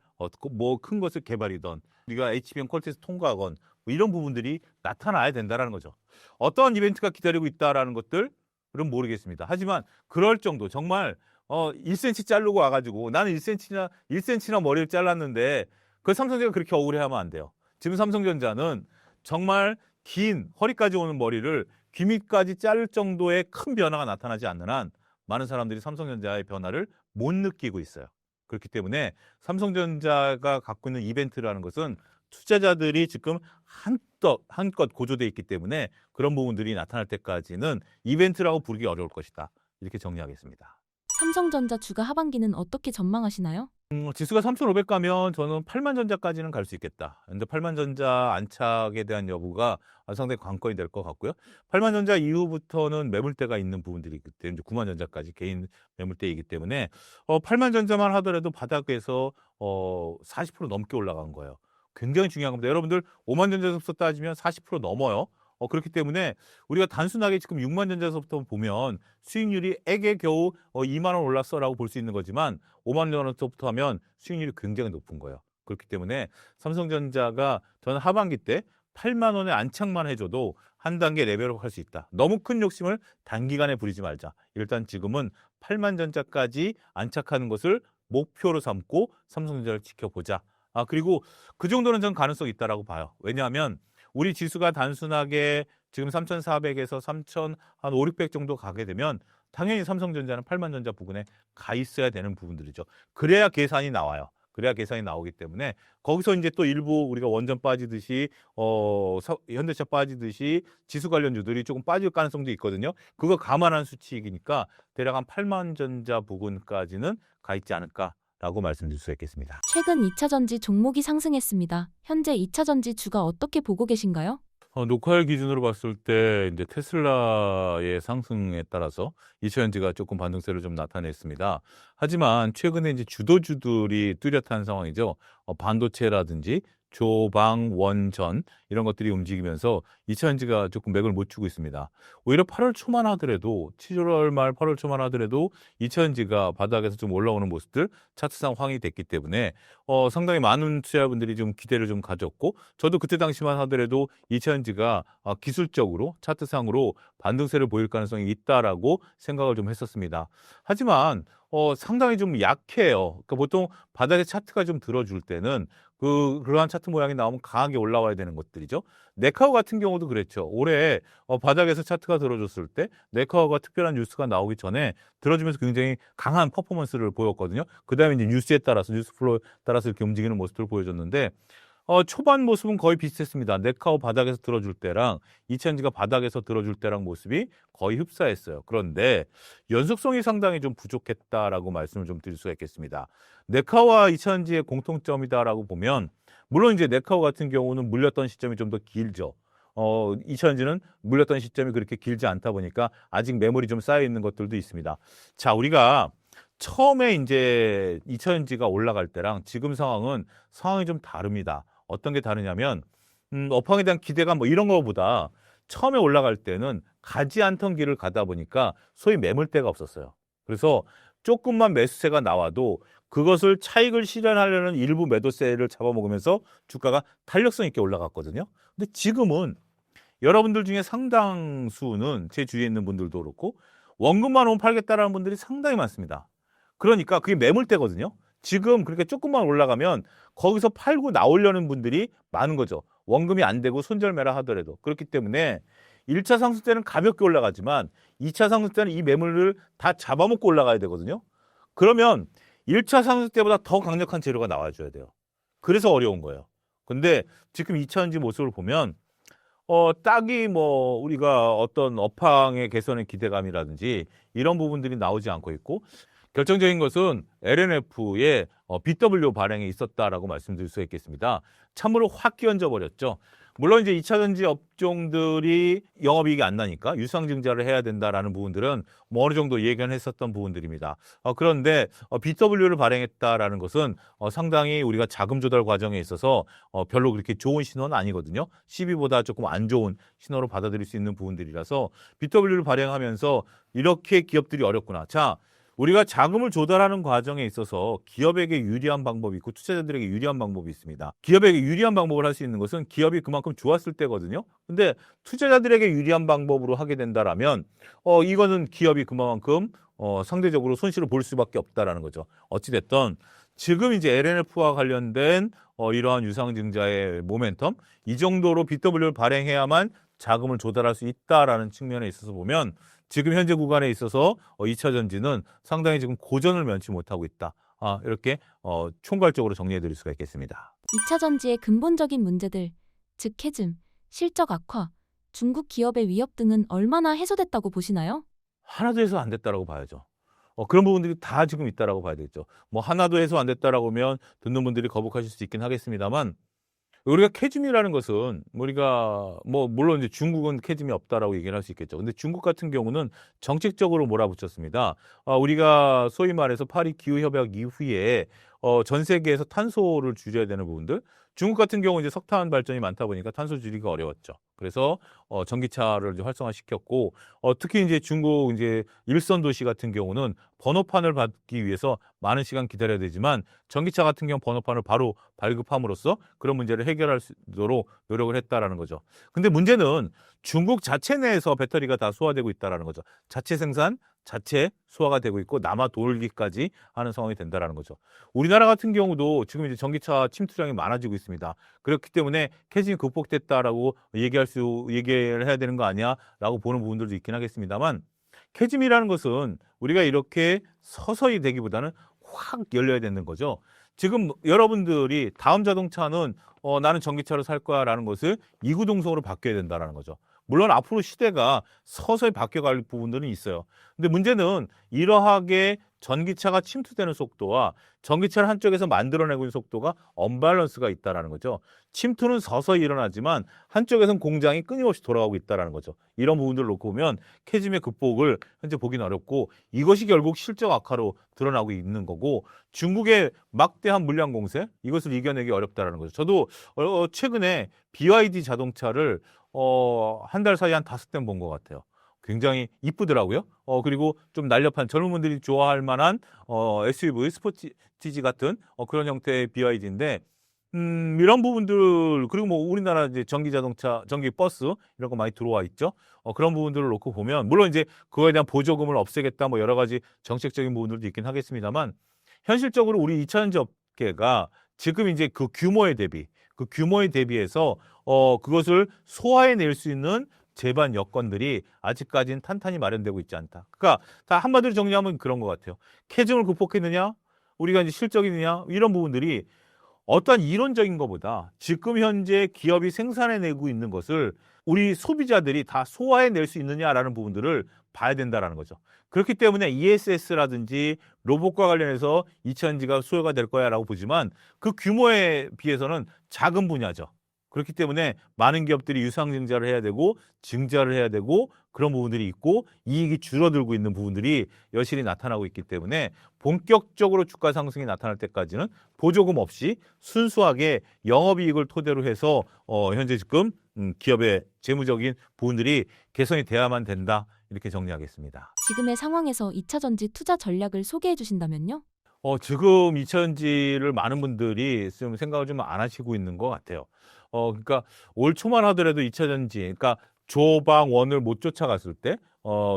뭐 큰 것을 개발이던 우리가 HBM 퀄테스트 통과하건 뭐 이런 부분들이 나타나야 된다라는 거죠. 어떠한 이벤트가 기다리고 있다라는 것들은 모르겠습니다. 하지만 그럴 정도 정말 1cm 자르고 와가지고 나는 1cm나 머리를 잘랐는데 그 삼성전자가 그렇게 억울해하면 안 돼요. 지금 삼성전자는 정말 긴 허리까지 오는 머리를 귀 밑까지 자를 정도의 큰 변화가 나타나지 않는 한 많은 사람들이 삼성전자의 변화를 못 느끼고 있어요. 그렇기 때문에 삼성전자가 갖고 있는 이벤트라는 것은 투자자들이 지금 한껏 고조돼 있기 때문에 그런 부분들이 나타날 때까지는 이벤트라고 부르기 어려울 것이다. 이렇게 정리하겠습니다.
삼성전자 주가 하반기는 어떻게 전망하시나요?
지수가 3,500 가면 저는 8만 전자까지는 갈 수 있겠다. 근데 8만 전자 안착에 대한 여부가 상당히 관건이 될 것 같고요. 8만 전자 이후부터는 매물대가 있는 부분들이 있기 때문에 이제 9만 전자까지 개인 매물대이기 때문에 8만 전자만 하더라도 바닥에서 40% 넘게 올라간 거예요. 굉장히 중요한 겁니다. 여러분들 5만 전자에서 따지면 40% 넘어요. 그렇기 때문에 우리가 단순하게 지금 6만 전자에서부터 보면 수익률이 액에 겨우 2만 원 올랐어라고 볼 수 있는 거지만 5만 원부터 하면 수익률이 굉장히 높은 거예요. 그렇기 때문에 삼성전자가 저는 하반기 때 8만 원에 안착만 해줘도 한 단계 레벨업 할 수 있다. 너무 큰 욕심을 단기간에 부리지 말자. 일단 지금은 8만 전자까지 안착하는 것을 목표로 삼고 삼성전자를 지켜보자. 그리고 그 정도는 전 가능성이 있다라고 봐요. 왜냐하면 우리 지수가 단순하게 지금 3,400에서 3,500, 600 정도 가게 되면 당연히 삼성전자는 8만 전자 부근에 가 있어야 되는 부분들이죠. 그래야 계산이 나와요. 그래야 계산이 나오기 때문에 거기서 이제 또 일부 우리가 원전 빠지듯이 현대차 빠지듯이 지수 관련주들이 조금 빠질 가능성도 있거든요. 그거 감안한 수치이니까 대략 한 8만 전자 부근까지는 가 있지 않을까라고 말씀드릴 수 있겠습니다.
최근 2차 전지 종목이 상승했습니다. 현재 2차 전지 주가 어떻게 보고 계신가요?
녹화일 기준으로 봤을 때 이제 테슬라의 상승에 따라서 이차전지가 조금 반등세를 좀 나타냈습니다. 하지만 최근에 이제 주도주들이 뚜렷한 상황이죠. 반도체라든지 조방, 원전 이런 것들이 움직이면서 이차전지가 조금 맥을 못 추고 있습니다. 오히려 8월 초만 하더라도 7월 말 8월 초만 하더라도 이차전지가 바닥에서 좀 올라오는 모습들 차트상 확인이 됐기 때문에 상당히 많은 투자자분들이 좀 기대를 좀 가졌고 저도 그때 당시만 하더라도 이차전지가 기술적으로 차트상으로 반등세를 보일 가능성이 있다라고 생각을 좀 했었습니다. 하지만 상당히 좀 약해요. 그러니까 보통 바닥에 차트가 좀 들어줄 때는 그러한 차트 모양이 나오면 강하게 올라와야 되는 것들이죠. 네카오 같은 경우도 그랬죠. 올해 바닥에서 차트가 들어줬을 때 네카오가 특별한 뉴스가 나오기 전에 들어주면서 굉장히 강한 퍼포먼스를 보였거든요. 그 다음에 이제 뉴스에 따라서 뉴스 플로우에 따라서 이렇게 움직이는 모습을 보여줬는데 초반 모습은 거의 비슷했습니다. 네카오 바닥에서 들어줄 때랑 이차전지가 바닥에서 들어줄 때랑 모습이 거의 흡사했어요. 그런데 연속성이 상당히 좀 부족했다라고 말씀을 좀 드릴 수가 있겠습니다. 네카오와 이차전지의 공통점이다라고 보면 물론 이제 네카오 같은 경우는 물렸던 시점이 좀 더 길죠. 이차전지는 물렸던 시점이 그렇게 길지 않다 보니까 아직 매물이 좀 쌓여 있는 것들도 있습니다. 자, 우리가 처음에 이제 이차전지가 올라갈 때랑 지금 상황이 좀 다릅니다. 어떤 게 다르냐면 업황에 대한 기대감 뭐 이런 거보다 처음에 올라갈 때는 가지 않던 길을 가다 보니까 소위 매물대가 없었어요. 그래서 조금만 매수세가 나와도 그것을 차익을 실현하려는 일부 매도세를 잡아먹으면서 주가가 탄력성 있게 올라갔거든요. 근데 지금은 여러분들 중에 상당수는 제 주위에 있는 분들도 그렇고 원금만 오면 팔겠다라는 분들이 상당히 많습니다. 그러니까 그게 매물대거든요. 지금 그렇게 조금만 올라가면 거기서 팔고 나오려는 분들이 많은 거죠. 원금이 안 되고 손절매라 하더라도. 그렇기 때문에 1차 상승 때는 가볍게 올라가지만 2차 상승 때는 이 매물을 다 잡아먹고 올라가야 되거든요. 그러면 1차 상승 때보다 더 강력한 재료가 나와줘야 돼요. 그래서 어려운 거예요. 근데 지금 2차 전지 모습을 보면 딱히 뭐 우리가 어떤 업황의 개선의 기대감이라든지 이런 부분들이 나오지 않고 있고 결정적인 것은 LNF의 BW 발행에 있었다라고 말씀드릴 수 있겠습니다. 참으로 확 끼얹어 버렸죠. 물론 이제 2차 전지 업종들이 영업이익이 안 나니까 유상증자를 해야 된다라는 부분들은 뭐 어느 정도 예견했었던 부분들입니다. 그런데 BW를 발행했다라는 것은 상당히 우리가 자금 조달 과정에 있어서 별로 그렇게 좋은 신호는 아니거든요. CB보다 조금 안 좋은 신호로 받아들일 수 있는 부분들이라서 BW를 발행하면서 이렇게 기업들이 어렵구나. 자, 우리가 자금을 조달하는 과정에 있어서 기업에게 유리한 방법이 있고 투자자들에게 유리한 방법이 있습니다. 기업에게 유리한 방법을 할 수 있는 것은 기업이 그만큼 좋았을 때거든요. 근데 투자자들에게 유리한 방법으로 하게 된다라면 이거는 기업이 그만큼 상대적으로 손실을 볼 수밖에 없다라는 거죠. 어찌됐든 지금 이제 LNF와 관련된 이러한 유상증자의 모멘텀 이 정도로 BW를 발행해야만 자금을 조달할 수 있다라는 측면에 있어서 보면 지금 현재 구간에 있어서 2차 전지는 상당히 지금 고전을 면치 못하고 있다. 이렇게 총괄적으로 정리해 드릴 수가 있겠습니다.
2차 전지의 근본적인 문제들, 즉 캐즘, 실적 악화, 중국 기업의 위협 등은 얼마나 해소됐다고 보시나요?
하나도 해소 안 됐다라고 봐야죠. 그런 부분들이 다 지금 있다라고 봐야 되겠죠. 뭐 하나도 해소 안 됐다라고 하면 듣는 분들이 거북하실 수 있긴 하겠습니다만 우리가 캐즘이라는 것은 우리가 뭐 물론 이제 중국은 캐즘이 없다라고 얘기를 할 수 있겠죠. 근데 중국 같은 경우는 정책적으로 몰아붙였습니다. 우리가 소위 말해서 파리 기후 협약 이후에 전 세계에서 탄소를 줄여야 되는 부분들 중국 같은 경우 이제 석탄 발전이 많다 보니까 탄소 줄이기가 어려웠죠. 그래서 전기차를 이제 활성화시켰고 특히 이제 중국 이제 일선 도시 같은 경우는 번호판을 받기 위해서 많은 시간 기다려야 되지만 전기차 같은 경우 번호판을 바로 발급함으로써 그런 문제를 해결할 수 있도록 노력을 했다라는 거죠. 근데 문제는 중국 자체 내에서 배터리가 다 소화되고 있다라는 거죠. 자체 생산, 자체 소화가 되고 있고 남아 돌기까지 하는 상황이 된다라는 거죠. 우리나라 같은 경우도 지금 이제 전기차 침투량이 많아지고 있습니다. 그렇기 때문에 캐즘이 극복됐다라고 얘기를 해야 되는 거 아니야라고 보는 부분들도 있긴 하겠습니다만 캐즘이라는 것은 우리가 이렇게 서서히 되기보다는 확 열려야 되는 거죠. 지금 여러분들이 다음 자동차는 나는 전기차로 살 거야라는 것을 이구동성으로 바뀌어야 된다라는 거죠. 물론 앞으로 시대가 서서히 바뀌어갈 부분들은 있어요. 근데 문제는 이러하게 전기차가 침투되는 속도와 전기차를 한쪽에서 만들어내고 있는 속도가 언밸런스가 있다라는 거죠. 침투는 서서히 일어나지만 한쪽에서는 공장이 끊임없이 돌아가고 있다라는 거죠. 이런 부분들을 놓고 보면 캐즘의 극복을 현재 보기는 어렵고 이것이 결국 실적 악화로 드러나고 있는 거고 중국의 막대한 물량 공세 이것을 이겨내기 어렵다라는 거죠. 저도 최근에 BYD 자동차를 한 달 사이에 한 5대 본 것 같아요. 굉장히 이쁘더라고요. 그리고 좀 날렵한 젊은 분들이 좋아할 만한 SUV, 스포티지 같은 그런 형태의 BYD인데 이런 부분들 그리고 뭐 우리나라 이제 전기 자동차, 전기 버스 이런 거 많이 들어와 있죠. 그런 부분들을 놓고 보면 물론 이제 그거에 대한 보조금을 없애겠다 뭐 여러 가지 정책적인 부분들도 있긴 하겠습니다만 현실적으로 우리 2차 전지 업계가 지금 이제 그 규모에 대비해서 그것을 소화해낼 수 있는 제반 여건들이 아직까지는 탄탄히 마련되고 있지 않다. 그러니까 다 한마디로 정리하면 그런 것 같아요. 캐즘을 극복했느냐, 우리가 이제 실적이느냐 이런 부분들이 어떠한 이론적인 것보다 지금 현재 기업이 생산해내고 있는 것을 우리 소비자들이 다 소화해낼 수 있느냐라는 부분들을 봐야 된다라는 거죠. 그렇기 때문에 ESS라든지 로봇과 관련해서 2차전지가 수요가 될 거야라고 보지만 그 규모에 비해서는 작은 분야죠. 그렇기 때문에 많은 기업들이 유상증자를 해야 되고 증자를 해야 되고 그런 부분들이 있고 이익이 줄어들고 있는 부분들이 여실히 나타나고 있기 때문에 본격적으로 주가 상승이 나타날 때까지는 보조금 없이 순수하게 영업이익을 토대로 해서 현재 지금 기업의 재무적인 부분들이 개선이 돼야만 된다. 이렇게 정리하겠습니다.
지금의 상황에서 2차 전지 투자 전략을 소개해 주신다면요?
지금 2차전지를 많은 분들이 좀 생각을 좀 안 하시고 있는 것 같아요. 그러니까 올 초만 하더라도 2차전지, 그러니까 조방원을 못 쫓아갔을 때,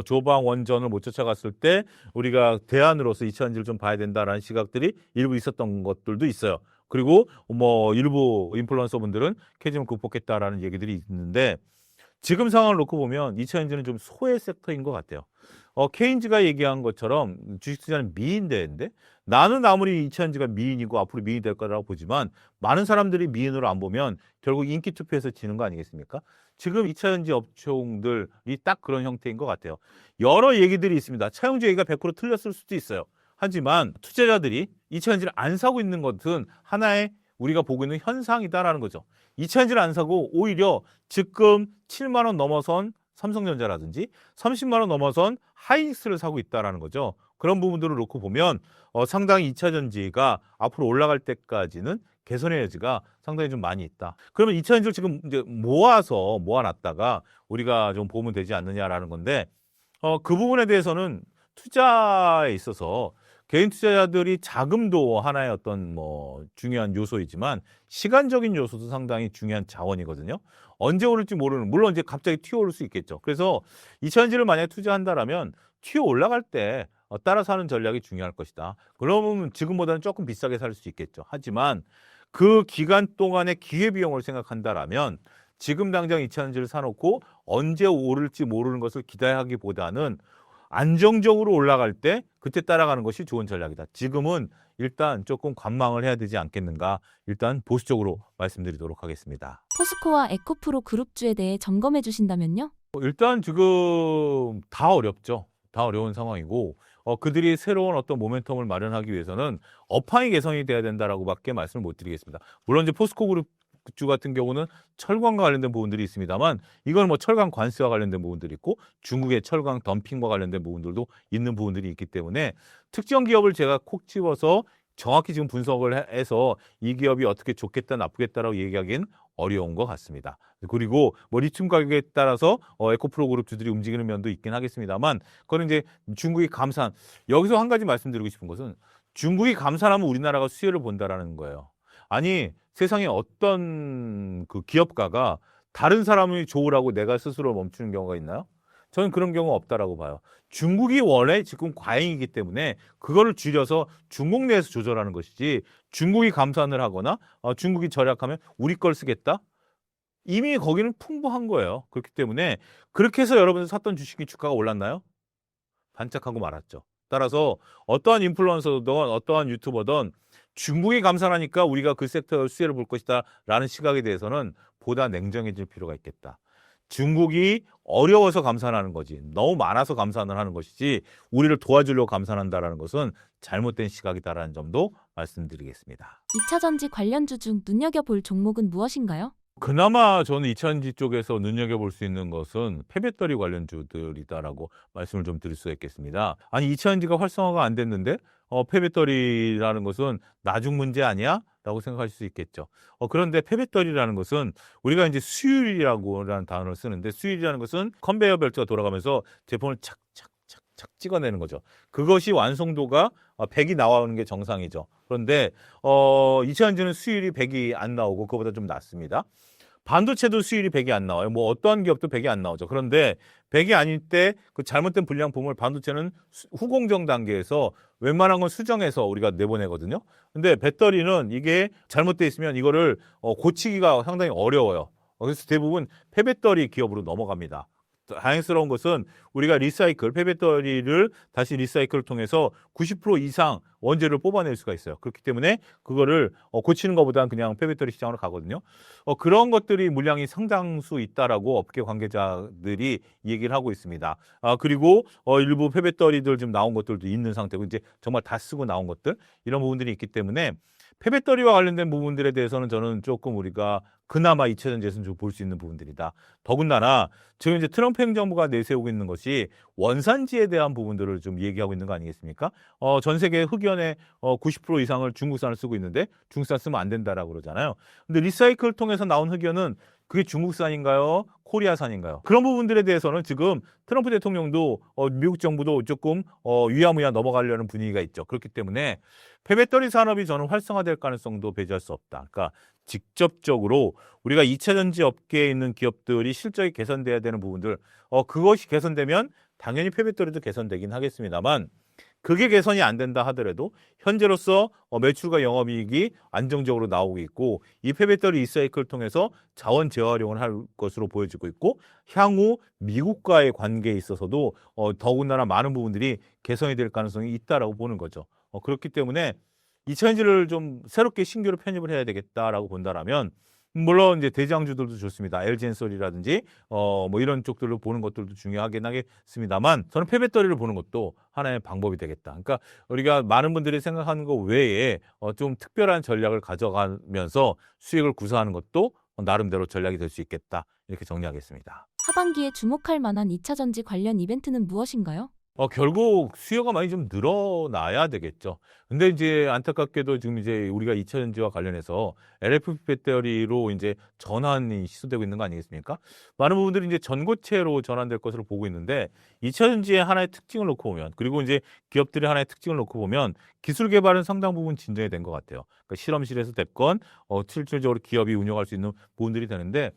조방원전을 못 쫓아갔을 때 우리가 대안으로서 2차전지를 좀 봐야 된다라는 시각들이 일부 있었던 것들도 있어요. 그리고 뭐 일부 인플루언서 분들은 캐즘을 극복했다라는 얘기들이 있는데 지금 상황을 놓고 보면 2차전지는 좀 소외 섹터인 것 같아요. 케인즈가 얘기한 것처럼 주식 투자는 미인 대회인데 나는 아무리 2차전지가 미인이고 앞으로 미인이 될 거라고 보지만 많은 사람들이 미인으로 안 보면 결국 인기 투표에서 지는 거 아니겠습니까? 지금 2차전지 업종들이 딱 그런 형태인 것 같아요. 여러 얘기들이 있습니다. 차용주 얘기가 100% 틀렸을 수도 있어요. 하지만 투자자들이 2차전지를 안 사고 있는 것은 하나의 우리가 보고 있는 현상이다라는 거죠. 2차전지를 안 사고 오히려 지금 7만 원 넘어선 삼성전자라든지 30만 원 넘어선 하이닉스를 사고 있다라는 거죠. 그런 부분들을 놓고 보면 상당히 2차 전지가 앞으로 올라갈 때까지는 개선의 여지가 상당히 좀 많이 있다. 그러면 2차 전지를 지금 이제 모아놨다가 우리가 좀 보면 되지 않느냐라는 건데 그 부분에 대해서는 투자에 있어서 개인 투자자들이 자금도 하나의 어떤 뭐 중요한 요소이지만 시간적인 요소도 상당히 중요한 자원이거든요. 언제 오를지 모르는, 물론 이제 갑자기 튀어오를 수 있겠죠. 그래서 2차전지를 만약에 투자한다라면 튀어 올라갈 때 따라서 하는 전략이 중요할 것이다. 그러면 지금보다는 조금 비싸게 살 수 있겠죠. 하지만 그 기간 동안의 기회비용을 생각한다라면 지금 당장 2차전지를 사놓고 언제 오를지 모르는 것을 기대하기보다는 안정적으로 올라갈 때 그때 따라가는 것이 좋은 전략이다. 지금은 일단 조금 관망을 해야 되지 않겠는가. 일단 보수적으로 말씀드리도록 하겠습니다.
포스코와 에코프로 그룹주에 대해 점검해 주신다면요?
일단 지금 다 어렵죠. 다 어려운 상황이고 그들이 새로운 어떤 모멘텀을 마련하기 위해서는 업황이 개선이 돼야 된다라고밖에 말씀을 못 드리겠습니다. 물론 이제 포스코 그룹주 같은 경우는 철강과 관련된 부분들이 있습니다만 이건 뭐 철강 관세와 관련된 부분들이 있고 중국의 철강 덤핑과 관련된 부분들도 있는 부분들이 있기 때문에 특정 기업을 제가 콕 집어서 정확히 지금 분석을 해서 이 기업이 어떻게 좋겠다 나쁘겠다라고 얘기하기는 어려운 것 같습니다. 그리고 뭐 리튬 가격에 따라서 에코프로 그룹주들이 움직이는 면도 있긴 하겠습니다만 그거는 이제 중국이 감산. 여기서 한 가지 말씀드리고 싶은 것은 중국이 감산하면 우리나라가 수혜를 본다라는 거예요. 아니 세상에 어떤 그 기업가가 다른 사람이 좋으라고 내가 스스로 멈추는 경우가 있나요? 저는 그런 경우가 없다라고 봐요. 중국이 원래 지금 과잉이기 때문에 그거를 줄여서 중국 내에서 조절하는 것이지 중국이 감산을 하거나 중국이 절약하면 우리 걸 쓰겠다? 이미 거기는 풍부한 거예요. 그렇기 때문에 그렇게 해서 여러분들 샀던 주식이 주가가 올랐나요? 반짝하고 말았죠. 따라서 어떠한 인플루언서든 어떠한 유튜버든 중국이 감산하니까 우리가 그 섹터의 수혜를 볼 것이다 라는 시각에 대해서는 보다 냉정해질 필요가 있겠다. 중국이 어려워서 감산하는 거지 너무 많아서 감산을 하는 것이지 우리를 도와주려고 감산한다라는 것은 잘못된 시각이다라는 점도 말씀드리겠습니다.
2차 전지 관련주 중 눈여겨볼 종목은 무엇인가요?
그나마 저는 2차전지 쪽에서 눈여겨볼 수 있는 것은 폐배터리 관련주들이다라고 말씀을 좀 드릴 수 있겠습니다. 아니 2차전지가 활성화가 안 됐는데 폐배터리라는 것은 나중 문제 아니야? 라고 생각하실 수 있겠죠. 그런데 폐배터리라는 것은 우리가 이제 수율이라고라는 단어를 쓰는데 수율이라는 것은 컨베이어 벨트가 돌아가면서 제품을 착착착착 찍어내는 거죠. 그것이 완성도가 100이 나오는 게 정상이죠. 그런데 2차전지는 수율이 100이 안 나오고 그거보다 좀 낮습니다. 반도체도 수율이 100이 안 나와요. 뭐 어떠한 기업도 100이 안 나오죠. 그런데 100이 아닐 때 그 잘못된 불량품을 반도체는 후공정 단계에서 웬만한 건 수정해서 우리가 내보내거든요. 근데 배터리는 이게 잘못돼 있으면 이거를 고치기가 상당히 어려워요. 그래서 대부분 폐배터리 기업으로 넘어갑니다. 다행스러운 것은 우리가 리사이클, 폐배터리를 다시 리사이클을 통해서 90% 이상 원재료를 뽑아낼 수가 있어요. 그렇기 때문에 그거를 고치는 것보다는 그냥 폐배터리 시장으로 가거든요. 그런 것들이 물량이 상당수 있다라고 업계 관계자들이 얘기를 하고 있습니다. 그리고 일부 폐배터리들 좀 나온 것들도 있는 상태고 이제 정말 다 쓰고 나온 것들 이런 부분들이 있기 때문에 폐배터리와 관련된 부분들에 대해서는 저는 조금 우리가 그나마 2차전지에서는 좀 볼 수 있는 부분들이다. 더군다나 지금 이제 트럼프 행정부가 내세우고 있는 것이 원산지에 대한 부분들을 좀 얘기하고 있는 거 아니겠습니까? 전 세계 흑연의 90% 이상을 중국산을 쓰고 있는데 중국산 쓰면 안 된다라고 그러잖아요. 근데 리사이클을 통해서 나온 흑연은 그게 중국산인가요? 코리아산인가요? 그런 부분들에 대해서는 지금 트럼프 대통령도 미국 정부도 조금 위야무야 넘어가려는 분위기가 있죠. 그렇기 때문에 폐배터리 산업이 저는 활성화될 가능성도 배제할 수 없다. 그러니까 직접적으로 우리가 2차전지 업계에 있는 기업들이 실적이 개선돼야 되는 부분들 그것이 개선되면 당연히 폐배터리도 개선되긴 하겠습니다만 그게 개선이 안 된다 하더라도 현재로서 매출과 영업이익이 안정적으로 나오고 있고 이 폐배터리 리사이클을 통해서 자원 재활용을 할 것으로 보여지고 있고 향후 미국과의 관계에 있어서도 더군다나 많은 부분들이 개선이 될 가능성이 있다라고 보는 거죠. 그렇기 때문에 2차전지를 좀 새롭게 신규로 편입을 해야 되겠다라고 본다라면 물론 이제 대장주들도 좋습니다. LG엔솔이라든지 뭐 이런 쪽들로 보는 것들도 중요하긴 하겠습니다만 저는 폐배터리를 보는 것도 하나의 방법이 되겠다. 그러니까 우리가 많은 분들이 생각하는 것 외에 좀 특별한 전략을 가져가면서 수익을 구사하는 것도 나름대로 전략이 될 수 있겠다. 이렇게 정리하겠습니다.
하반기에 주목할 만한 2차 전지 관련 이벤트는 무엇인가요?
결국 수요가 많이 좀 늘어나야 되겠죠. 근데 이제 안타깝게도 지금 이제 우리가 2차전지와 관련해서 LFP 배터리로 이제 전환이 시도되고 있는 거 아니겠습니까? 많은 부분들이 이제 전고체로 전환될 것으로 보고 있는데 2차전지의 하나의 특징을 놓고 보면 그리고 이제 기업들의 하나의 특징을 놓고 보면 기술 개발은 상당 부분 진전이 된 것 같아요. 그러니까 실험실에서 됐건 실질적으로 기업이 운영할 수 있는 부분들이 되는데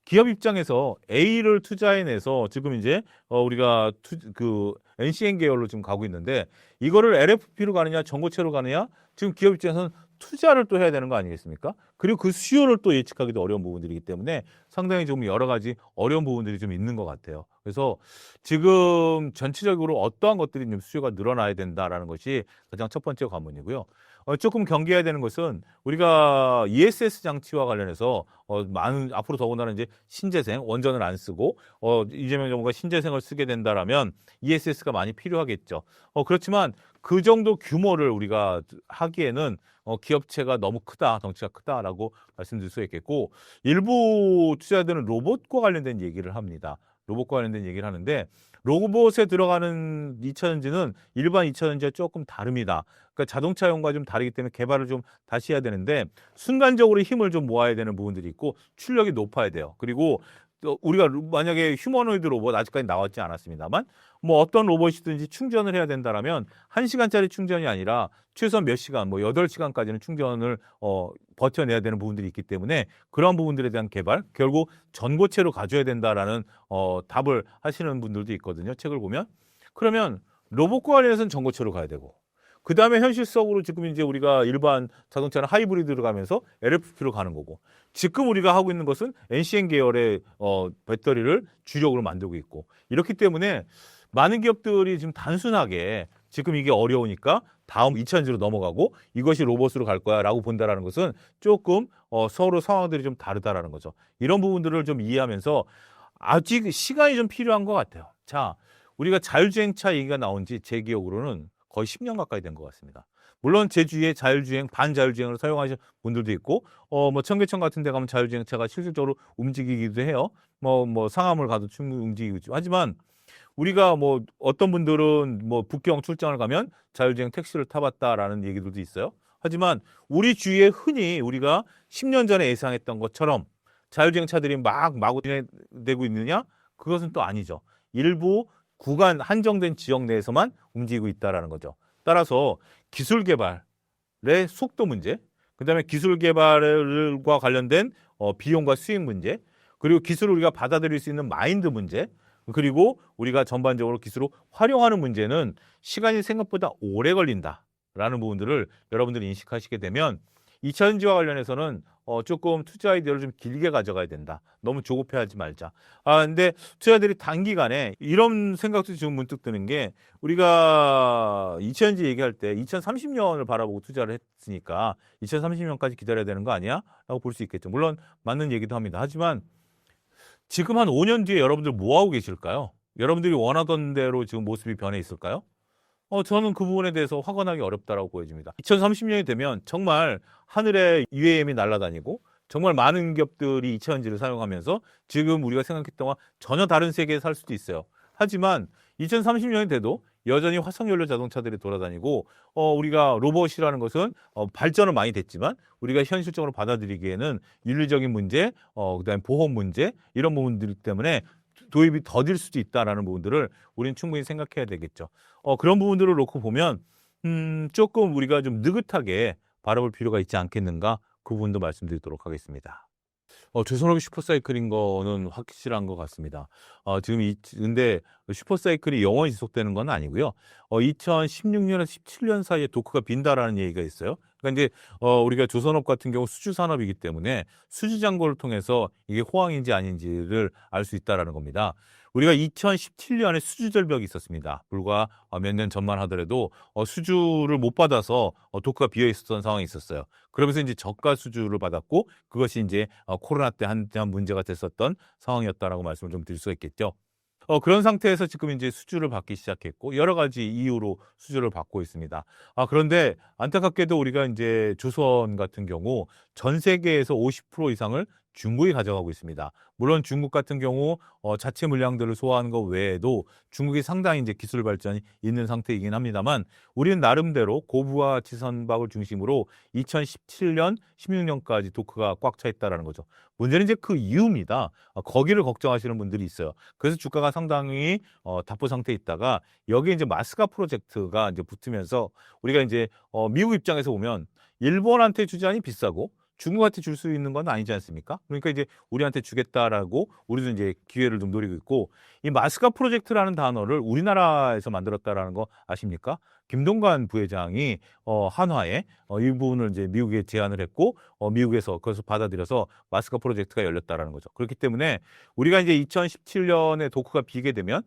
기업 입장에서 A를 투자해내서 지금 이제 우리가 NCN 계열로 지금 가고 있는데 이거를 LFP로 가느냐 전고체로 가느냐 지금 기업 입장에서는 투자를 또 해야 되는 거 아니겠습니까? 그리고 그 수요를 또 예측하기도 어려운 부분들이기 때문에 상당히 좀 여러 가지 어려운 부분들이 좀 있는 것 같아요. 그래서 지금 전체적으로 어떠한 것들이 좀 수요가 늘어나야 된다라는 것이 가장 첫 번째 관문이고요. 조금 경계해야 되는 것은 우리가 ESS 장치와 관련해서 많은 앞으로 더군다나 이제 신재생 원전을 안 쓰고 이재명 정부가 신재생을 쓰게 된다라면 ESS가 많이 필요하겠죠. 그렇지만 그 정도 규모를 우리가 하기에는 기업체가 너무 크다, 덩치가 크다라고 말씀드릴 수 있겠고 일부 투자자들은 로봇과 관련된 얘기를 합니다. 로봇과 관련된 얘기를 하는데 로봇에 들어가는 2차 전지는 일반 2차 전지와 조금 다릅니다. 그러니까 자동차용과 좀 다르기 때문에 개발을 좀 다시 해야 되는데 순간적으로 힘을 좀 모아야 되는 부분들이 있고 출력이 높아야 돼요. 그리고 또 우리가 만약에 휴머노이드 로봇 아직까지 나왔지 않았습니다만 뭐 어떤 로봇이든지 충전을 해야 된다라면 1시간짜리 충전이 아니라 최소한 몇 시간, 뭐 8시간까지는 충전을 버텨내야 되는 부분들이 있기 때문에 그런 부분들에 대한 개발, 결국 전고체로 가져야 된다라는 답을 하시는 분들도 있거든요. 책을 보면. 그러면 로봇과 관련해서는 전고체로 가야 되고 그 다음에 현실적으로 지금 이제 우리가 일반 자동차는 하이브리드로 가면서 LFP로 가는 거고 지금 우리가 하고 있는 것은 NCM 계열의 배터리를 주력으로 만들고 있고 이렇기 때문에 많은 기업들이 지금 단순하게 지금 이게 어려우니까 다음 2차전지로 넘어가고 이것이 로봇으로 갈 거야라고 본다라는 것은 조금 서로 상황들이 좀 다르다라는 거죠. 이런 부분들을 좀 이해하면서 아직 시간이 좀 필요한 것 같아요. 자, 우리가 자율주행차 얘기가 나온 지 제 기억으로는 거의 10년 가까이 된 것 같습니다. 물론 제 주위에 자율주행, 반자율주행을 사용하시는 분들도 있고, 뭐 청계천 같은 데 가면 자율주행차가 실질적으로 움직이기도 해요. 뭐 상암을 가도 충분히 움직이고 있죠. 하지만 우리가 뭐 어떤 분들은 뭐 북경 출장을 가면 자율주행 택시를 타봤다라는 얘기들도 있어요. 하지만 우리 주위에 흔히 우리가 10년 전에 예상했던 것처럼 자율주행 차들이 막 마구 진행되고 있느냐? 그것은 또 아니죠. 일부 구간 한정된 지역 내에서만 움직이고 있다라는 거죠. 따라서 기술 개발의 속도 문제, 그다음에 기술 개발과 관련된 비용과 수익 문제, 그리고 기술을 우리가 받아들일 수 있는 마인드 문제, 그리고 우리가 전반적으로 기술을 활용하는 문제는 시간이 생각보다 오래 걸린다라는 부분들을 여러분들이 인식하시게 되면 2차 전지와 관련해서는 조금 투자 아이디어를 좀 길게 가져가야 된다. 너무 조급해하지 말자. 근데 투자들이 단기간에 이런 생각도 지금 문득 드는 게 우리가 2차 전지 얘기할 때 2030년을 바라보고 투자를 했으니까 2030년까지 기다려야 되는 거 아니야? 라고 볼 수 있겠죠. 물론 맞는 얘기도 합니다. 하지만 지금 한 5년 뒤에 여러분들 뭐 하고 계실까요? 여러분들이 원하던 대로 지금 모습이 변해 있을까요? 저는 그 부분에 대해서 확언하기 어렵다라고 보여집니다. 2030년이 되면 정말 하늘에 UAM이 날아다니고 정말 많은 기업들이 2차전지를 사용하면서 지금 우리가 생각했던 건 전혀 다른 세계에 살 수도 있어요. 하지만 2030년이 돼도 여전히 화석연료 자동차들이 돌아다니고 우리가 로봇이라는 것은 발전은 많이 됐지만 우리가 현실적으로 받아들이기에는 윤리적인 문제, 그다음에 보험 문제 이런 부분들 때문에 도입이 더딜 수도 있다라는 부분들을 우리는 충분히 생각해야 되겠죠. 그런 부분들을 놓고 보면 조금 우리가 좀 느긋하게 바라볼 필요가 있지 않겠는가 그 부분도 말씀드리도록 하겠습니다. 조선업이 슈퍼사이클인 거는 확실한 것 같습니다. 근데 슈퍼사이클이 영원히 지속되는 건 아니고요. 2016년에서 17년 사이에 도크가 빈다라는 얘기가 있어요. 그러니까 이제 우리가 조선업 같은 경우 수주 산업이기 때문에 수주 잔고를 통해서 이게 호황인지 아닌지를 알 수 있다라는 겁니다. 우리가 2017년에 수주 절벽이 있었습니다. 불과 몇 년 전만 하더라도 수주를 못 받아서 도크가 비어 있었던 상황이 있었어요. 그러면서 이제 저가 수주를 받았고 그것이 이제 코로나 때 한참 문제가 됐었던 상황이었다라고 말씀을 좀 드릴 수가 있겠죠. 그런 상태에서 지금 이제 수주를 받기 시작했고 여러 가지 이유로 수주를 받고 있습니다. 그런데 안타깝게도 우리가 이제 조선 같은 경우 전 세계에서 50% 이상을 중국이 가져가고 있습니다. 물론 중국 같은 경우 자체 물량들을 소화하는 것 외에도 중국이 상당히 이제 기술 발전이 있는 상태이긴 합니다만 우리는 나름대로 고부하 지선박을 중심으로 2017년, 16년까지 도크가 꽉 차 있다라는 거죠. 문제는 이제 그 이유입니다. 거기를 걱정하시는 분들이 있어요. 그래서 주가가 상당히 답보 상태에 있다가 여기에 이제 마스가 프로젝트가 이제 붙으면서 우리가 이제 미국 입장에서 보면 일본한테 주자니 비싸고 중국한테 줄 수 있는 건 아니지 않습니까? 그러니까 이제 우리한테 주겠다라고 우리도 이제 기회를 좀 노리고 있고 이 마스가 프로젝트라는 단어를 우리나라에서 만들었다라는 거 아십니까? 김동관 부회장이 한화에 이 부분을 이제 미국에 제안을 했고 미국에서 그것을 받아들여서 마스가 프로젝트가 열렸다라는 거죠. 그렇기 때문에 우리가 이제 2017년에 도크가 비게 되면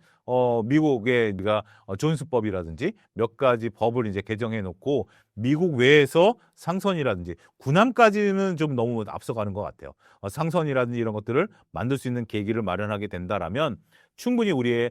미국의 우리가 존스법이라든지 몇 가지 법을 이제 개정해 놓고 미국 외에서 상선이라든지 군함까지는 좀 너무 앞서가는 것 같아요. 상선이라든지 이런 것들을 만들 수 있는 계기를 마련하게 된다라면 충분히 우리의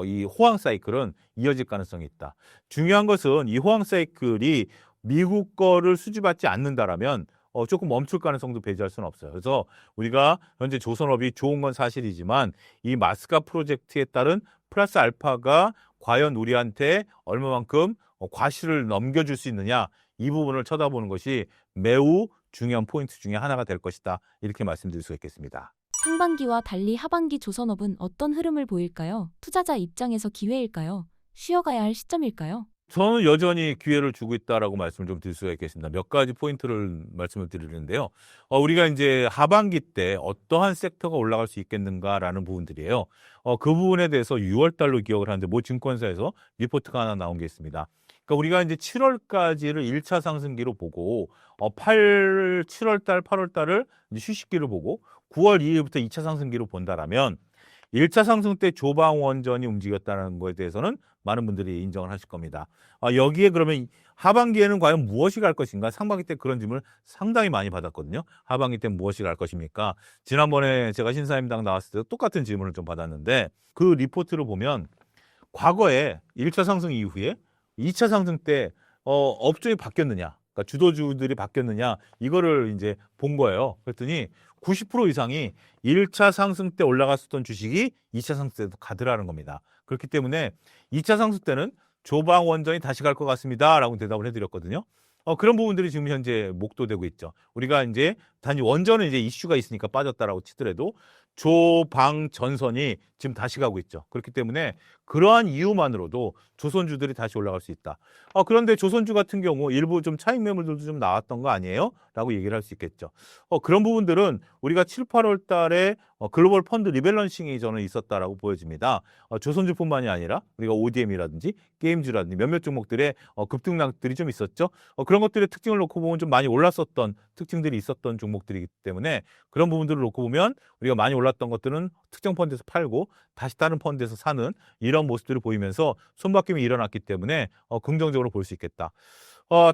이 호황 사이클은 이어질 가능성이 있다. 중요한 것은 이 호황 사이클이 미국 거를 수주받지 않는다라면 조금 멈출 가능성도 배제할 수는 없어요. 그래서 우리가 현재 조선업이 좋은 건 사실이지만 이 마스가 프로젝트에 따른 플러스 알파가 과연 우리한테 얼마만큼 과실을 넘겨줄 수 있느냐, 이 부분을 쳐다보는 것이 매우 중요한 포인트 중에 하나가 될 것이다. 이렇게 말씀드릴 수 있겠습니다.
상반기와 달리 하반기 조선업은 어떤 흐름을 보일까요? 투자자 입장에서 기회일까요? 쉬어가야 할 시점일까요?
저는 여전히 기회를 주고 있다라고 말씀을 좀 드릴 수가 있겠습니다. 몇 가지 포인트를 말씀을 드리는데요. 우리가 이제 하반기 때 어떠한 섹터가 올라갈 수 있겠는가라는 부분들이에요. 그 부분에 대해서 6월 달로 기억을 하는데 모 증권사에서 리포트가 하나 나온 게 있습니다. 그러니까 우리가 이제 7월까지를 1차 상승기로 보고 7월 달, 8월 달을 이제 휴식기로 보고 9월 2일부터 2차 상승기로 본다라면 1차 상승 때 조방 원전이 움직였다는 것에 대해서는 많은 분들이 인정을 하실 겁니다. 여기에 그러면 하반기에는 과연 무엇이 갈 것인가? 상반기 때 그런 질문을 상당히 많이 받았거든요. 하반기 때 무엇이 갈 것입니까? 지난번에 제가 신사임당 나왔을 때도 똑같은 질문을 좀 받았는데 그 리포트를 보면 과거에 1차 상승 이후에 2차 상승 때 업종이 바뀌었느냐? 그러니까 주도주들이 바뀌었느냐? 이거를 이제 본 거예요. 그랬더니 90% 이상이 1차 상승 때 올라갔었던 주식이 2차 상승 때도 가더라는 겁니다. 그렇기 때문에 2차 상승 때는 조방 원전이 다시 갈 것 같습니다. 라고 대답을 해드렸거든요. 그런 부분들이 지금 현재 목도되고 있죠. 우리가 이제 단지 원전은 이제 이슈가 있으니까 빠졌다라고 치더라도 조방 전선이 지금 다시 가고 있죠. 그렇기 때문에 그러한 이유만으로도 조선주들이 다시 올라갈 수 있다. 그런데 조선주 같은 경우 일부 좀 차익 매물들도 좀 나왔던 거 아니에요? 라고 얘기를 할 수 있겠죠. 그런 부분들은 우리가 7, 8월 달에 글로벌 펀드 리밸런싱이 저는 있었다라고 보여집니다. 조선주뿐만이 아니라 우리가 ODM이라든지 게임주라든지 몇몇 종목들의 급등락들이 좀 있었죠. 그런 것들의 특징을 놓고 보면 좀 많이 올랐었던 특징들이 있었던 종목들이기 때문에 그런 부분들을 놓고 보면 우리가 많이 올랐던 것들은 특정 펀드에서 팔고 다시 다른 펀드에서 사는 이런 모습들을 보이면서 손바뀜이 일어났기 때문에 긍정적으로 볼 수 있겠다.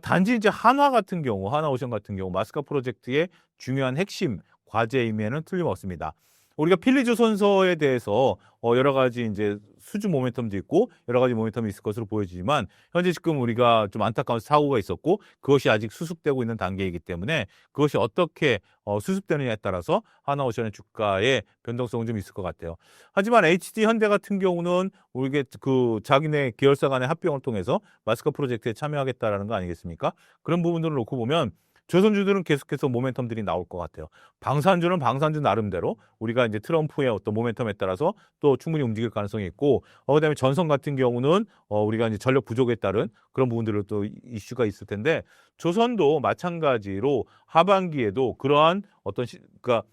단지 이제 한화 같은 경우, 하나오션 같은 경우 마스카 프로젝트의 중요한 핵심 과제임에는 틀림없습니다. 우리가 필리조선소에 대해서 여러 가지 이제 수주 모멘텀도 있고 여러 가지 모멘텀이 있을 것으로 보여지지만 현재 지금 우리가 좀 안타까운 사고가 있었고 그것이 아직 수습되고 있는 단계이기 때문에 그것이 어떻게 수습되느냐에 따라서 하나오션의 주가의 변동성은 좀 있을 것 같아요. 하지만 HD 현대 같은 경우는 우리가 그 자기네 계열사 간의 합병을 통해서 마스카 프로젝트에 참여하겠다라는 거 아니겠습니까? 그런 부분들을 놓고 보면 조선주들은 계속해서 모멘텀들이 나올 것 같아요. 방산주는 방산주 나름대로 우리가 이제 트럼프의 어떤 모멘텀에 따라서 또 충분히 움직일 가능성이 있고, 그다음에 전선 같은 경우는 우리가 이제 전력 부족에 따른 그런 부분들로 또 이슈가 있을 텐데 조선도 마찬가지로 하반기에도 그러한 어떤 그러니까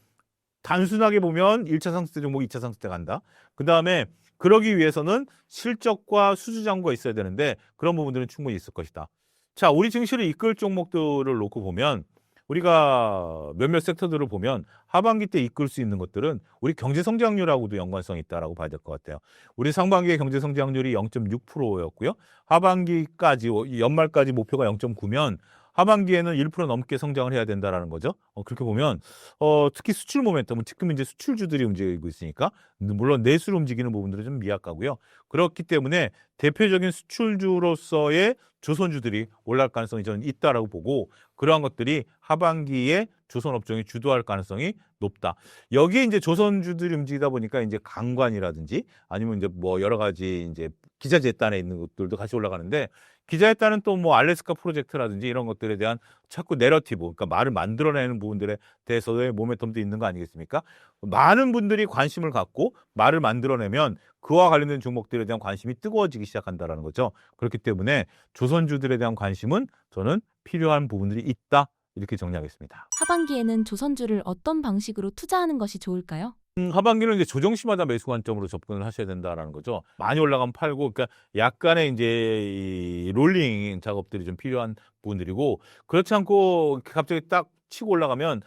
단순하게 보면 1차 상승 때 종목이 2차 상승 때 간다. 그다음에 그러기 위해서는 실적과 수주 잔고가 있어야 되는데 그런 부분들은 충분히 있을 것이다. 자, 우리 증시를 이끌 종목들을 놓고 보면 우리가 몇몇 섹터들을 보면 하반기 때 이끌 수 있는 것들은 우리 경제 성장률하고도 연관성이 있다라고 봐야 될 것 같아요. 우리 상반기의 경제 성장률이 0.6%였고요. 하반기까지 연말까지 목표가 0.9면 하반기에는 1% 넘게 성장을 해야 된다라는 거죠. 그렇게 보면 특히 수출 모멘텀은 지금 이제 수출주들이 움직이고 있으니까 물론 내수를 움직이는 부분들은 좀 미약하고요. 그렇기 때문에 대표적인 수출주로서의 조선주들이 올라갈 가능성이 저는 있다라고 보고 그러한 것들이 하반기에 조선업종이 주도할 가능성이 높다. 여기에 이제 조선주들이 움직이다 보니까 이제 강관이라든지 아니면 이제 뭐 여러 가지 이제 기자재단에 있는 것들도 같이 올라가는데 기자재단은 또 뭐 알래스카 프로젝트라든지 이런 것들에 대한 자꾸 내러티브, 그러니까 말을 만들어내는 부분들에 대해서의 모멘텀도 있는 거 아니겠습니까? 많은 분들이 관심을 갖고 말을 만들어내면 그와 관련된 종목들에 대한 관심이 뜨거워지기 시작한다라는 거죠. 그렇기 때문에 조선주들에 대한 관심은 저는 필요한 부분들이 있다. 이렇게 정리하겠습니다.
하반기에는 조선주를 어떤 방식으로 투자하는 것이 좋을까요?
하반기는 이제 조정시마다 매수 관점으로 접근을 하셔야 된다라는 거죠. 많이 올라가면 팔고, 그러니까 약간의 이제 이 롤링 작업들이 좀 필요한 부분들이고, 그렇지 않고 갑자기 딱 치고 올라가면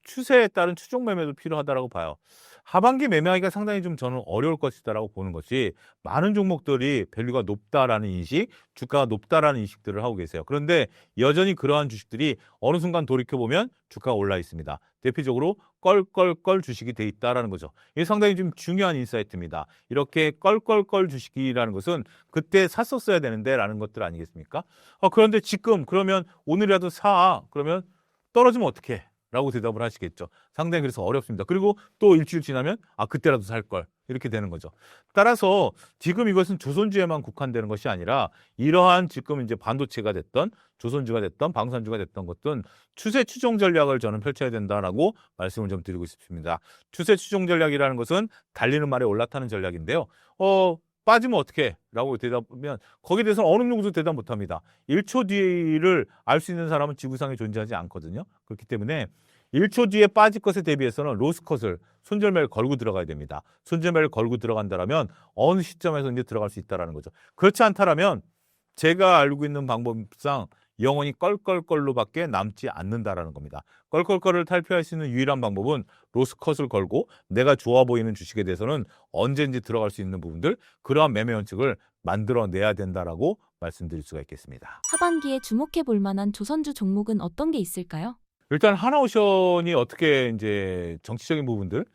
추세에 따른 추종 매매도 필요하다라고 봐요. 하반기 매매하기가 상당히 좀 저는 어려울 것이다라고 보는 것이 많은 종목들이 밸류가 높다라는 인식, 주가가 높다라는 인식들을 하고 계세요. 그런데 여전히 그러한 주식들이 어느 순간 돌이켜보면 주가가 올라 있습니다. 대표적으로 껄껄껄 주식이 돼 있다라는 거죠. 이게 상당히 좀 중요한 인사이트입니다. 이렇게 껄껄껄 주식이라는 것은 그때 샀었어야 되는데 라는 것들 아니겠습니까? 그런데 지금 그러면 오늘이라도 사. 그러면 떨어지면 어떡해? 라고 대답을 하시겠죠. 상당히 그래서 어렵습니다. 그리고 또 일주일 지나면 그때라도 살 걸. 이렇게 되는 거죠. 따라서 지금 이것은 조선주에만 국한되는 것이 아니라 이러한 지금 이제 반도체가 됐던 조선주가 됐던 방산주가 됐던 것은 추세 추종 전략을 저는 펼쳐야 된다라고 말씀을 좀 드리고 싶습니다. 추세 추종 전략이라는 것은 달리는 말에 올라타는 전략인데요. 빠지면 어떻게? 라고 대답하면 거기에 대해서는 어느 누구도 대답 못합니다. 1초 뒤를 알 수 있는 사람은 지구상에 존재하지 않거든요. 그렇기 때문에 1초 뒤에 빠질 것에 대비해서는 로스컷을 손절매를 걸고 들어가야 됩니다. 손절매를 걸고 들어간다면 어느 시점에서 이제 들어갈 수 있다는 거죠. 그렇지 않다면 제가 알고 있는 방법상 영원히 껄껄껄로밖에 남지 않는다라는 겁니다. 껄껄껄을 탈피할 수 있는 유일한 방법은 로스컷을 걸고 내가 좋아 보이는 주식에 대해서는 언제든지 들어갈 수 있는 부분들, 그러한 매매 원칙을 만들어내야 된다라고 말씀드릴 수가 있겠습니다.
하반기에 주목해 볼 만한 조선주 종목은 어떤 게 있을까요?
일단 하나오션이 어떻게 이제 정치적인 부분들,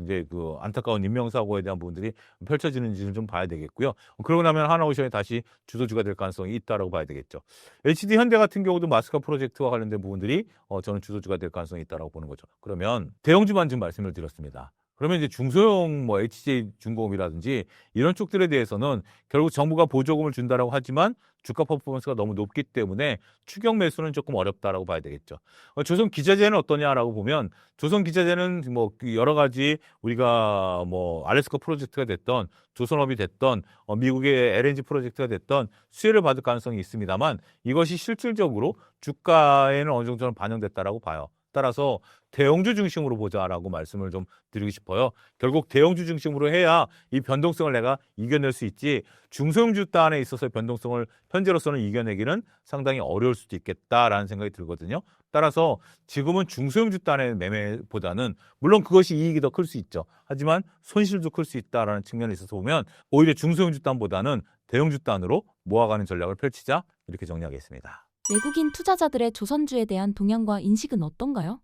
이제 그 안타까운 인명사고에 대한 부분들이 펼쳐지는지를 좀 봐야 되겠고요. 그러고 나면 하나오션이 다시 주도주가 될 가능성이 있다라고 봐야 되겠죠. HD 현대 같은 경우도 마스카 프로젝트와 관련된 부분들이 저는 주도주가 될 가능성이 있다라고 보는 거죠. 그러면 대형주만 지금 말씀을 드렸습니다. 그러면 이제 중소형 HJ중공업이라든지 이런 쪽들에 대해서는 결국 정부가 보조금을 준다라고 하지만 주가 퍼포먼스가 너무 높기 때문에 추격 매수는 조금 어렵다라고 봐야 되겠죠. 조선 기자재는 어떠냐라고 보면 조선 기자재는 뭐 여러 가지 우리가 뭐 알래스카 프로젝트가 됐던 조선업이 됐던 미국의 LNG 프로젝트가 됐던 수혜를 받을 가능성이 있습니다만 이것이 실질적으로 주가에는 어느 정도는 반영됐다라고 봐요. 따라서 대형주 중심으로 보자라고 말씀을 좀 드리고 싶어요. 결국 대형주 중심으로 해야 이 변동성을 내가 이겨낼 수 있지 중소형주 단에 있어서 변동성을 현재로서는 이겨내기는 상당히 어려울 수도 있겠다라는 생각이 들거든요. 따라서 지금은 중소형주 단의 매매보다는 물론 그것이 이익이 더 클 수 있죠. 하지만 손실도 클 수 있다라는 측면에 있어서 보면 오히려 중소형주 단보다는 대형주 단으로 모아가는 전략을 펼치자 이렇게 정리하겠습니다.
외국인 투자자들의 조선주에 대한 동향과 인식은 어떤가요?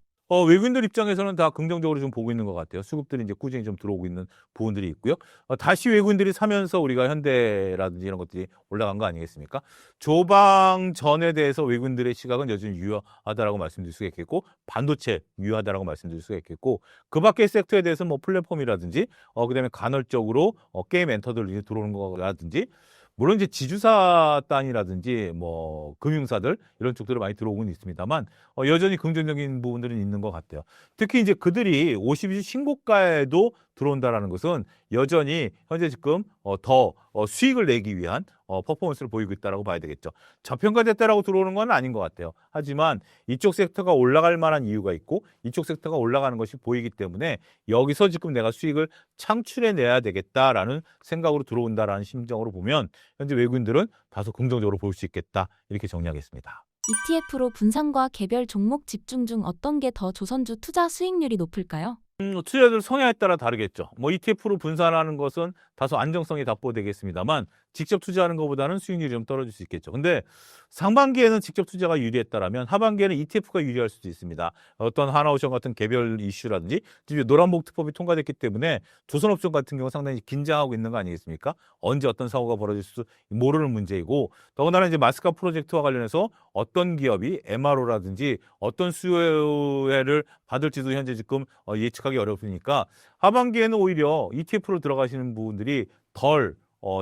외국인들 입장에서는 다 긍정적으로 좀 보고 있는 것 같아요. 수급들이 이제 꾸준히 좀 들어오고 있는 부분들이 있고요. 다시 외국인들이 사면서 우리가 현대라든지 이런 것들이 올라간 거 아니겠습니까? 조방 전에 대해서 외국인들의 시각은 여전히 유효하다라고 말씀드릴 수가 있겠고, 반도체 유효하다라고 말씀드릴 수가 있겠고, 그 밖의 섹터에 대해서 뭐 플랫폼이라든지, 그다음에 간헐적으로 게임 엔터들이 들어오는 거라든지, 물론 이제 지주사 단이라든지 뭐 금융사들 이런 쪽들이 많이 들어오고는 있습니다만 여전히 긍정적인 부분들은 있는 것 같아요. 특히 이제 그들이 52주 신고가에도 들어온다라는 것은 여전히 현재 지금 더 수익을 내기 위한 퍼포먼스를 보이고 있다라고 봐야 되겠죠. 저평가됐다라고 들어오는 건 아닌 것 같아요. 하지만 이쪽 섹터가 올라갈 만한 이유가 있고 이쪽 섹터가 올라가는 것이 보이기 때문에 여기서 지금 내가 수익을 창출해내야 되겠다라는 생각으로 들어온다라는 심정으로 보면 현재 외국인들은 다소 긍정적으로 볼 수 있겠다 이렇게 정리하겠습니다.
ETF로 분산과 개별 종목 집중 중 어떤 게 더 조선주 투자 수익률이 높을까요?
투자자들 성향에 따라 다르겠죠. 뭐 ETF로 분산하는 것은 다소 안정성이 답보되겠습니다만 직접 투자하는 것보다는 수익률이 좀 떨어질 수 있겠죠. 근데 상반기에는 직접 투자가 유리했다라면 하반기에는 ETF가 유리할 수도 있습니다. 어떤 하나오션 같은 개별 이슈라든지 지금 노란복 특법이 통과됐기 때문에 조선업종 같은 경우 상당히 긴장하고 있는 거 아니겠습니까? 언제 어떤 사고가 벌어질 수 모르는 문제이고 더군다나 이제 마스카 프로젝트와 관련해서 어떤 기업이 MRO라든지 어떤 수혜를 받을지도 현재 지금 예측하기 어렵으니까 하반기에는 오히려 ETF로 들어가시는 분들이 덜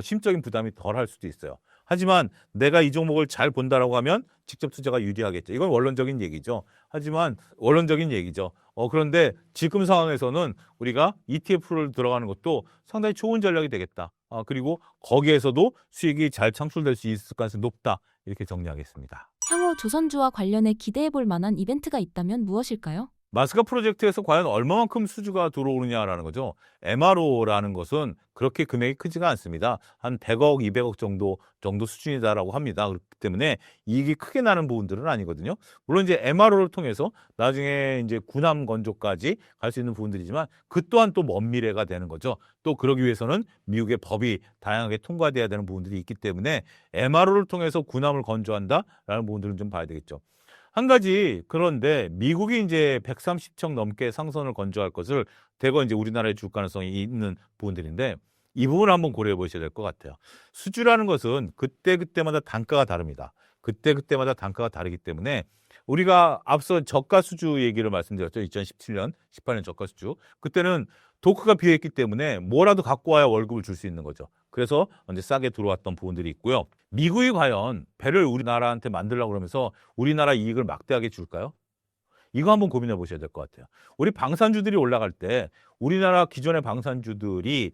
심적인 부담이 덜 할 수도 있어요. 하지만 내가 이 종목을 잘 본다라고 하면 직접 투자가 유리하겠죠. 이건 원론적인 얘기죠. 하지만 원론적인 얘기죠. 그런데 지금 상황에서는 우리가 ETF를 들어가는 것도 상당히 좋은 전략이 되겠다. 그리고 거기에서도 수익이 잘 창출될 수 있을 가능성이 높다. 이렇게 정리하겠습니다.
향후 조선주와 관련해 기대해 볼 만한 이벤트가 있다면 무엇일까요?
마스카 프로젝트에서 과연 얼마만큼 수주가 들어오느냐라는 거죠. MRO라는 것은 그렇게 금액이 크지가 않습니다. 한 100억, 200억 정도 수준이다라고 합니다. 그렇기 때문에 이익이 크게 나는 부분들은 아니거든요. 물론 이제 MRO를 통해서 나중에 이제 군함 건조까지 갈 수 있는 부분들이지만 그 또한 또 먼 미래가 되는 거죠. 또 그러기 위해서는 미국의 법이 다양하게 통과돼야 되는 부분들이 있기 때문에 MRO를 통해서 군함을 건조한다라는 부분들은 좀 봐야 되겠죠. 한 가지 그런데 미국이 이제 130척 넘게 상선을 건조할 것을 대거 이제 우리나라에 줄 가능성이 있는 부분들인데 이 부분을 한번 고려해 보셔야 될 것 같아요. 수주라는 것은 그때그때마다 단가가 다릅니다. 그때그때마다 단가가 다르기 때문에 우리가 앞서 저가 수주 얘기를 말씀드렸죠. 2017년, 18년 저가 수주. 그때는 도크가 비어있기 때문에 뭐라도 갖고 와야 월급을 줄 수 있는 거죠. 그래서 이제 싸게 들어왔던 부분들이 있고요. 미국이 과연 배를 우리나라한테 만들려고 그러면서 우리나라 이익을 막대하게 줄까요? 이거 한번 고민해 보셔야 될 것 같아요. 우리 방산주들이 올라갈 때 우리나라 기존의 방산주들이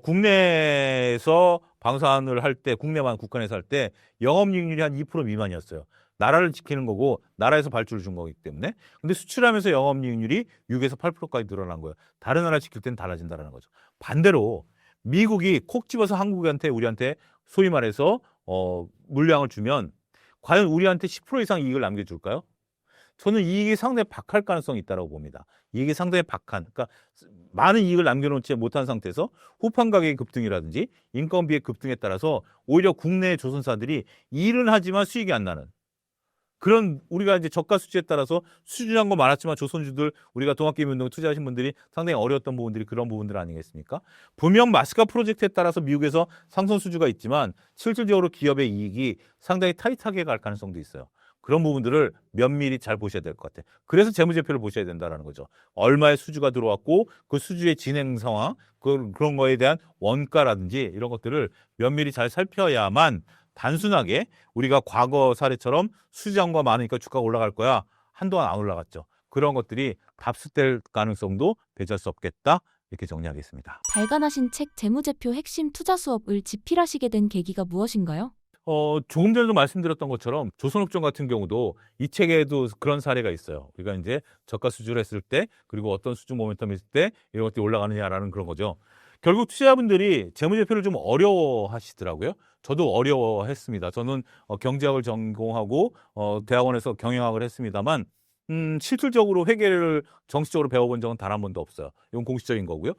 국내에서 방산을 할 때, 국내만 국간에서 할 때 영업이익률이 한 2% 미만이었어요. 나라를 지키는 거고 나라에서 발주를 준 거기 때문에. 근데 수출하면서 영업이익률이 6에서 8%까지 늘어난 거예요. 다른 나라 지킬 때는 달라진다는 거죠. 반대로 미국이 콕 집어서 한국한테 우리한테 소위 말해서 물량을 주면 과연 우리한테 10% 이상 이익을 남겨줄까요? 저는 이익이 상당히 박할 가능성이 있다고 봅니다. 이익이 상당히 박한, 그러니까 많은 이익을 남겨놓지 못한 상태에서 후판 가격의 급등이라든지 인건비의 급등에 따라서 오히려 국내 조선사들이 일은 하지만 수익이 안 나는 그런, 우리가 이제 저가 수지에 따라서 수준한 거 많았지만 조선주들, 우리가 동학개미운동에 투자하신 분들이 상당히 어려웠던 부분들이 그런 부분들 아니겠습니까? 분명 마스카 프로젝트에 따라서 미국에서 상승 수주가 있지만 실질적으로 기업의 이익이 상당히 타이트하게 갈 가능성도 있어요. 그런 부분들을 면밀히 잘 보셔야 될 것 같아요. 그래서 재무제표를 보셔야 된다는 거죠. 얼마의 수주가 들어왔고 그 수주의 진행 상황, 그런 거에 대한 원가라든지 이런 것들을 면밀히 잘 살펴야만 단순하게 우리가 과거 사례처럼 수주량과 많으니까 주가가 올라갈 거야. 한동안 안 올라갔죠. 그런 것들이 답습될 가능성도 배제할 수 없겠다. 이렇게 정리하겠습니다.
발간하신 책 재무제표 핵심 투자 수업을 집필하시게 된 계기가 무엇인가요?
조금 전에도 말씀드렸던 것처럼 조선업종 같은 경우도 이 책에도 그런 사례가 있어요. 우리가 이제 저가 수주를 했을 때, 그리고 어떤 수주 모멘텀이 있을 때 이런 것들이 올라가느냐라는 그런 거죠. 결국 투자자분들이 재무제표를 좀 어려워하시더라고요. 저도 어려워했습니다. 저는 경제학을 전공하고 대학원에서 경영학을 했습니다만 실질적으로 회계를 정식적으로 배워본 적은 단 한 번도 없어요. 이건 공식적인 거고요.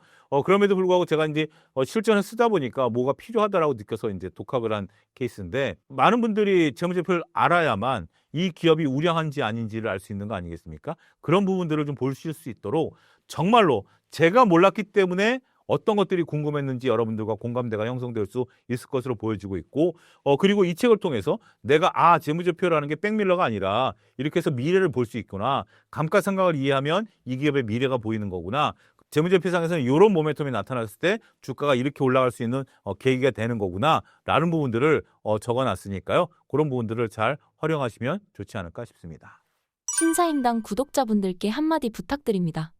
그럼에도 불구하고 제가 이제 실전에 쓰다 보니까 뭐가 필요하다라고 느껴서 이제 독학을 한 케이스인데, 많은 분들이 재무제표를 알아야만 이 기업이 우량한지 아닌지를 알 수 있는 거 아니겠습니까? 그런 부분들을 좀 보실 수 있도록 정말로 제가 몰랐기 때문에 어떤 것들이 궁금했는지 여러분들과 공감대가 형성될 수 있을 것으로 보여지고 있고, 그리고 이 책을 통해서 내가 재무제표라는 게 백밀러가 아니라 이렇게 해서 미래를 볼 수 있구나, 감가상각을 이해하면 이 기업의 미래가 보이는 거구나, 재무제표상에서는 이런 모멘텀이 나타났을 때 주가가 이렇게 올라갈 수 있는 계기가 되는 거구나 라는 부분들을 적어놨으니까요. 그런 부분들을 잘 활용하시면 좋지 않을까 싶습니다.
신사임당 구독자분들께 한마디 부탁드립니다.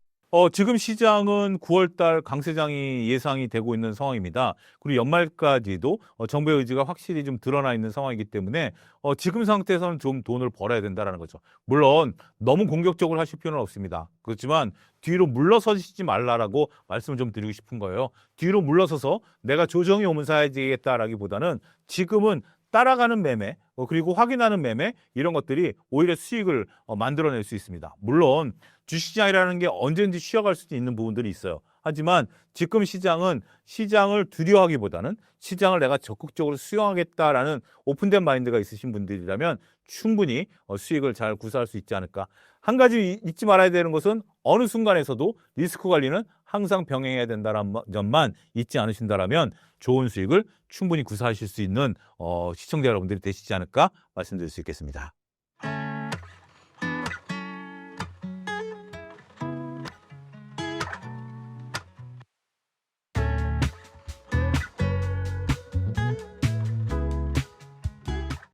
지금 시장은 9월달 강세장이 예상이 되고 있는 상황입니다. 그리고 연말까지도 정부의 의지가 확실히 좀 드러나 있는 상황이기 때문에 지금 상태에서는 좀 돈을 벌어야 된다는 거죠. 물론 너무 공격적으로 하실 필요는 없습니다. 그렇지만 뒤로 물러서시지 말라라고 말씀을 좀 드리고 싶은 거예요. 뒤로 물러서서 내가 조정이 오면 사야지겠다라기보다는 지금은 따라가는 매매, 그리고 확인하는 매매, 이런 것들이 오히려 수익을 만들어낼 수 있습니다. 물론 주식시장이라는 게 언제든지 쉬어갈 수도 있는 부분들이 있어요. 하지만 지금 시장은 시장을 두려워하기보다는 시장을 내가 적극적으로 수용하겠다라는 오픈된 마인드가 있으신 분들이라면 충분히 수익을 잘 구사할 수 있지 않을까. 한 가지 잊지 말아야 되는 것은 어느 순간에서도 리스크 관리는 항상 병행해야 된다는 점만 잊지 않으신다라면 좋은 수익을 충분히 구사하실 수 있는 시청자 여러분들이 되시지 않을까 말씀드릴 수 있겠습니다.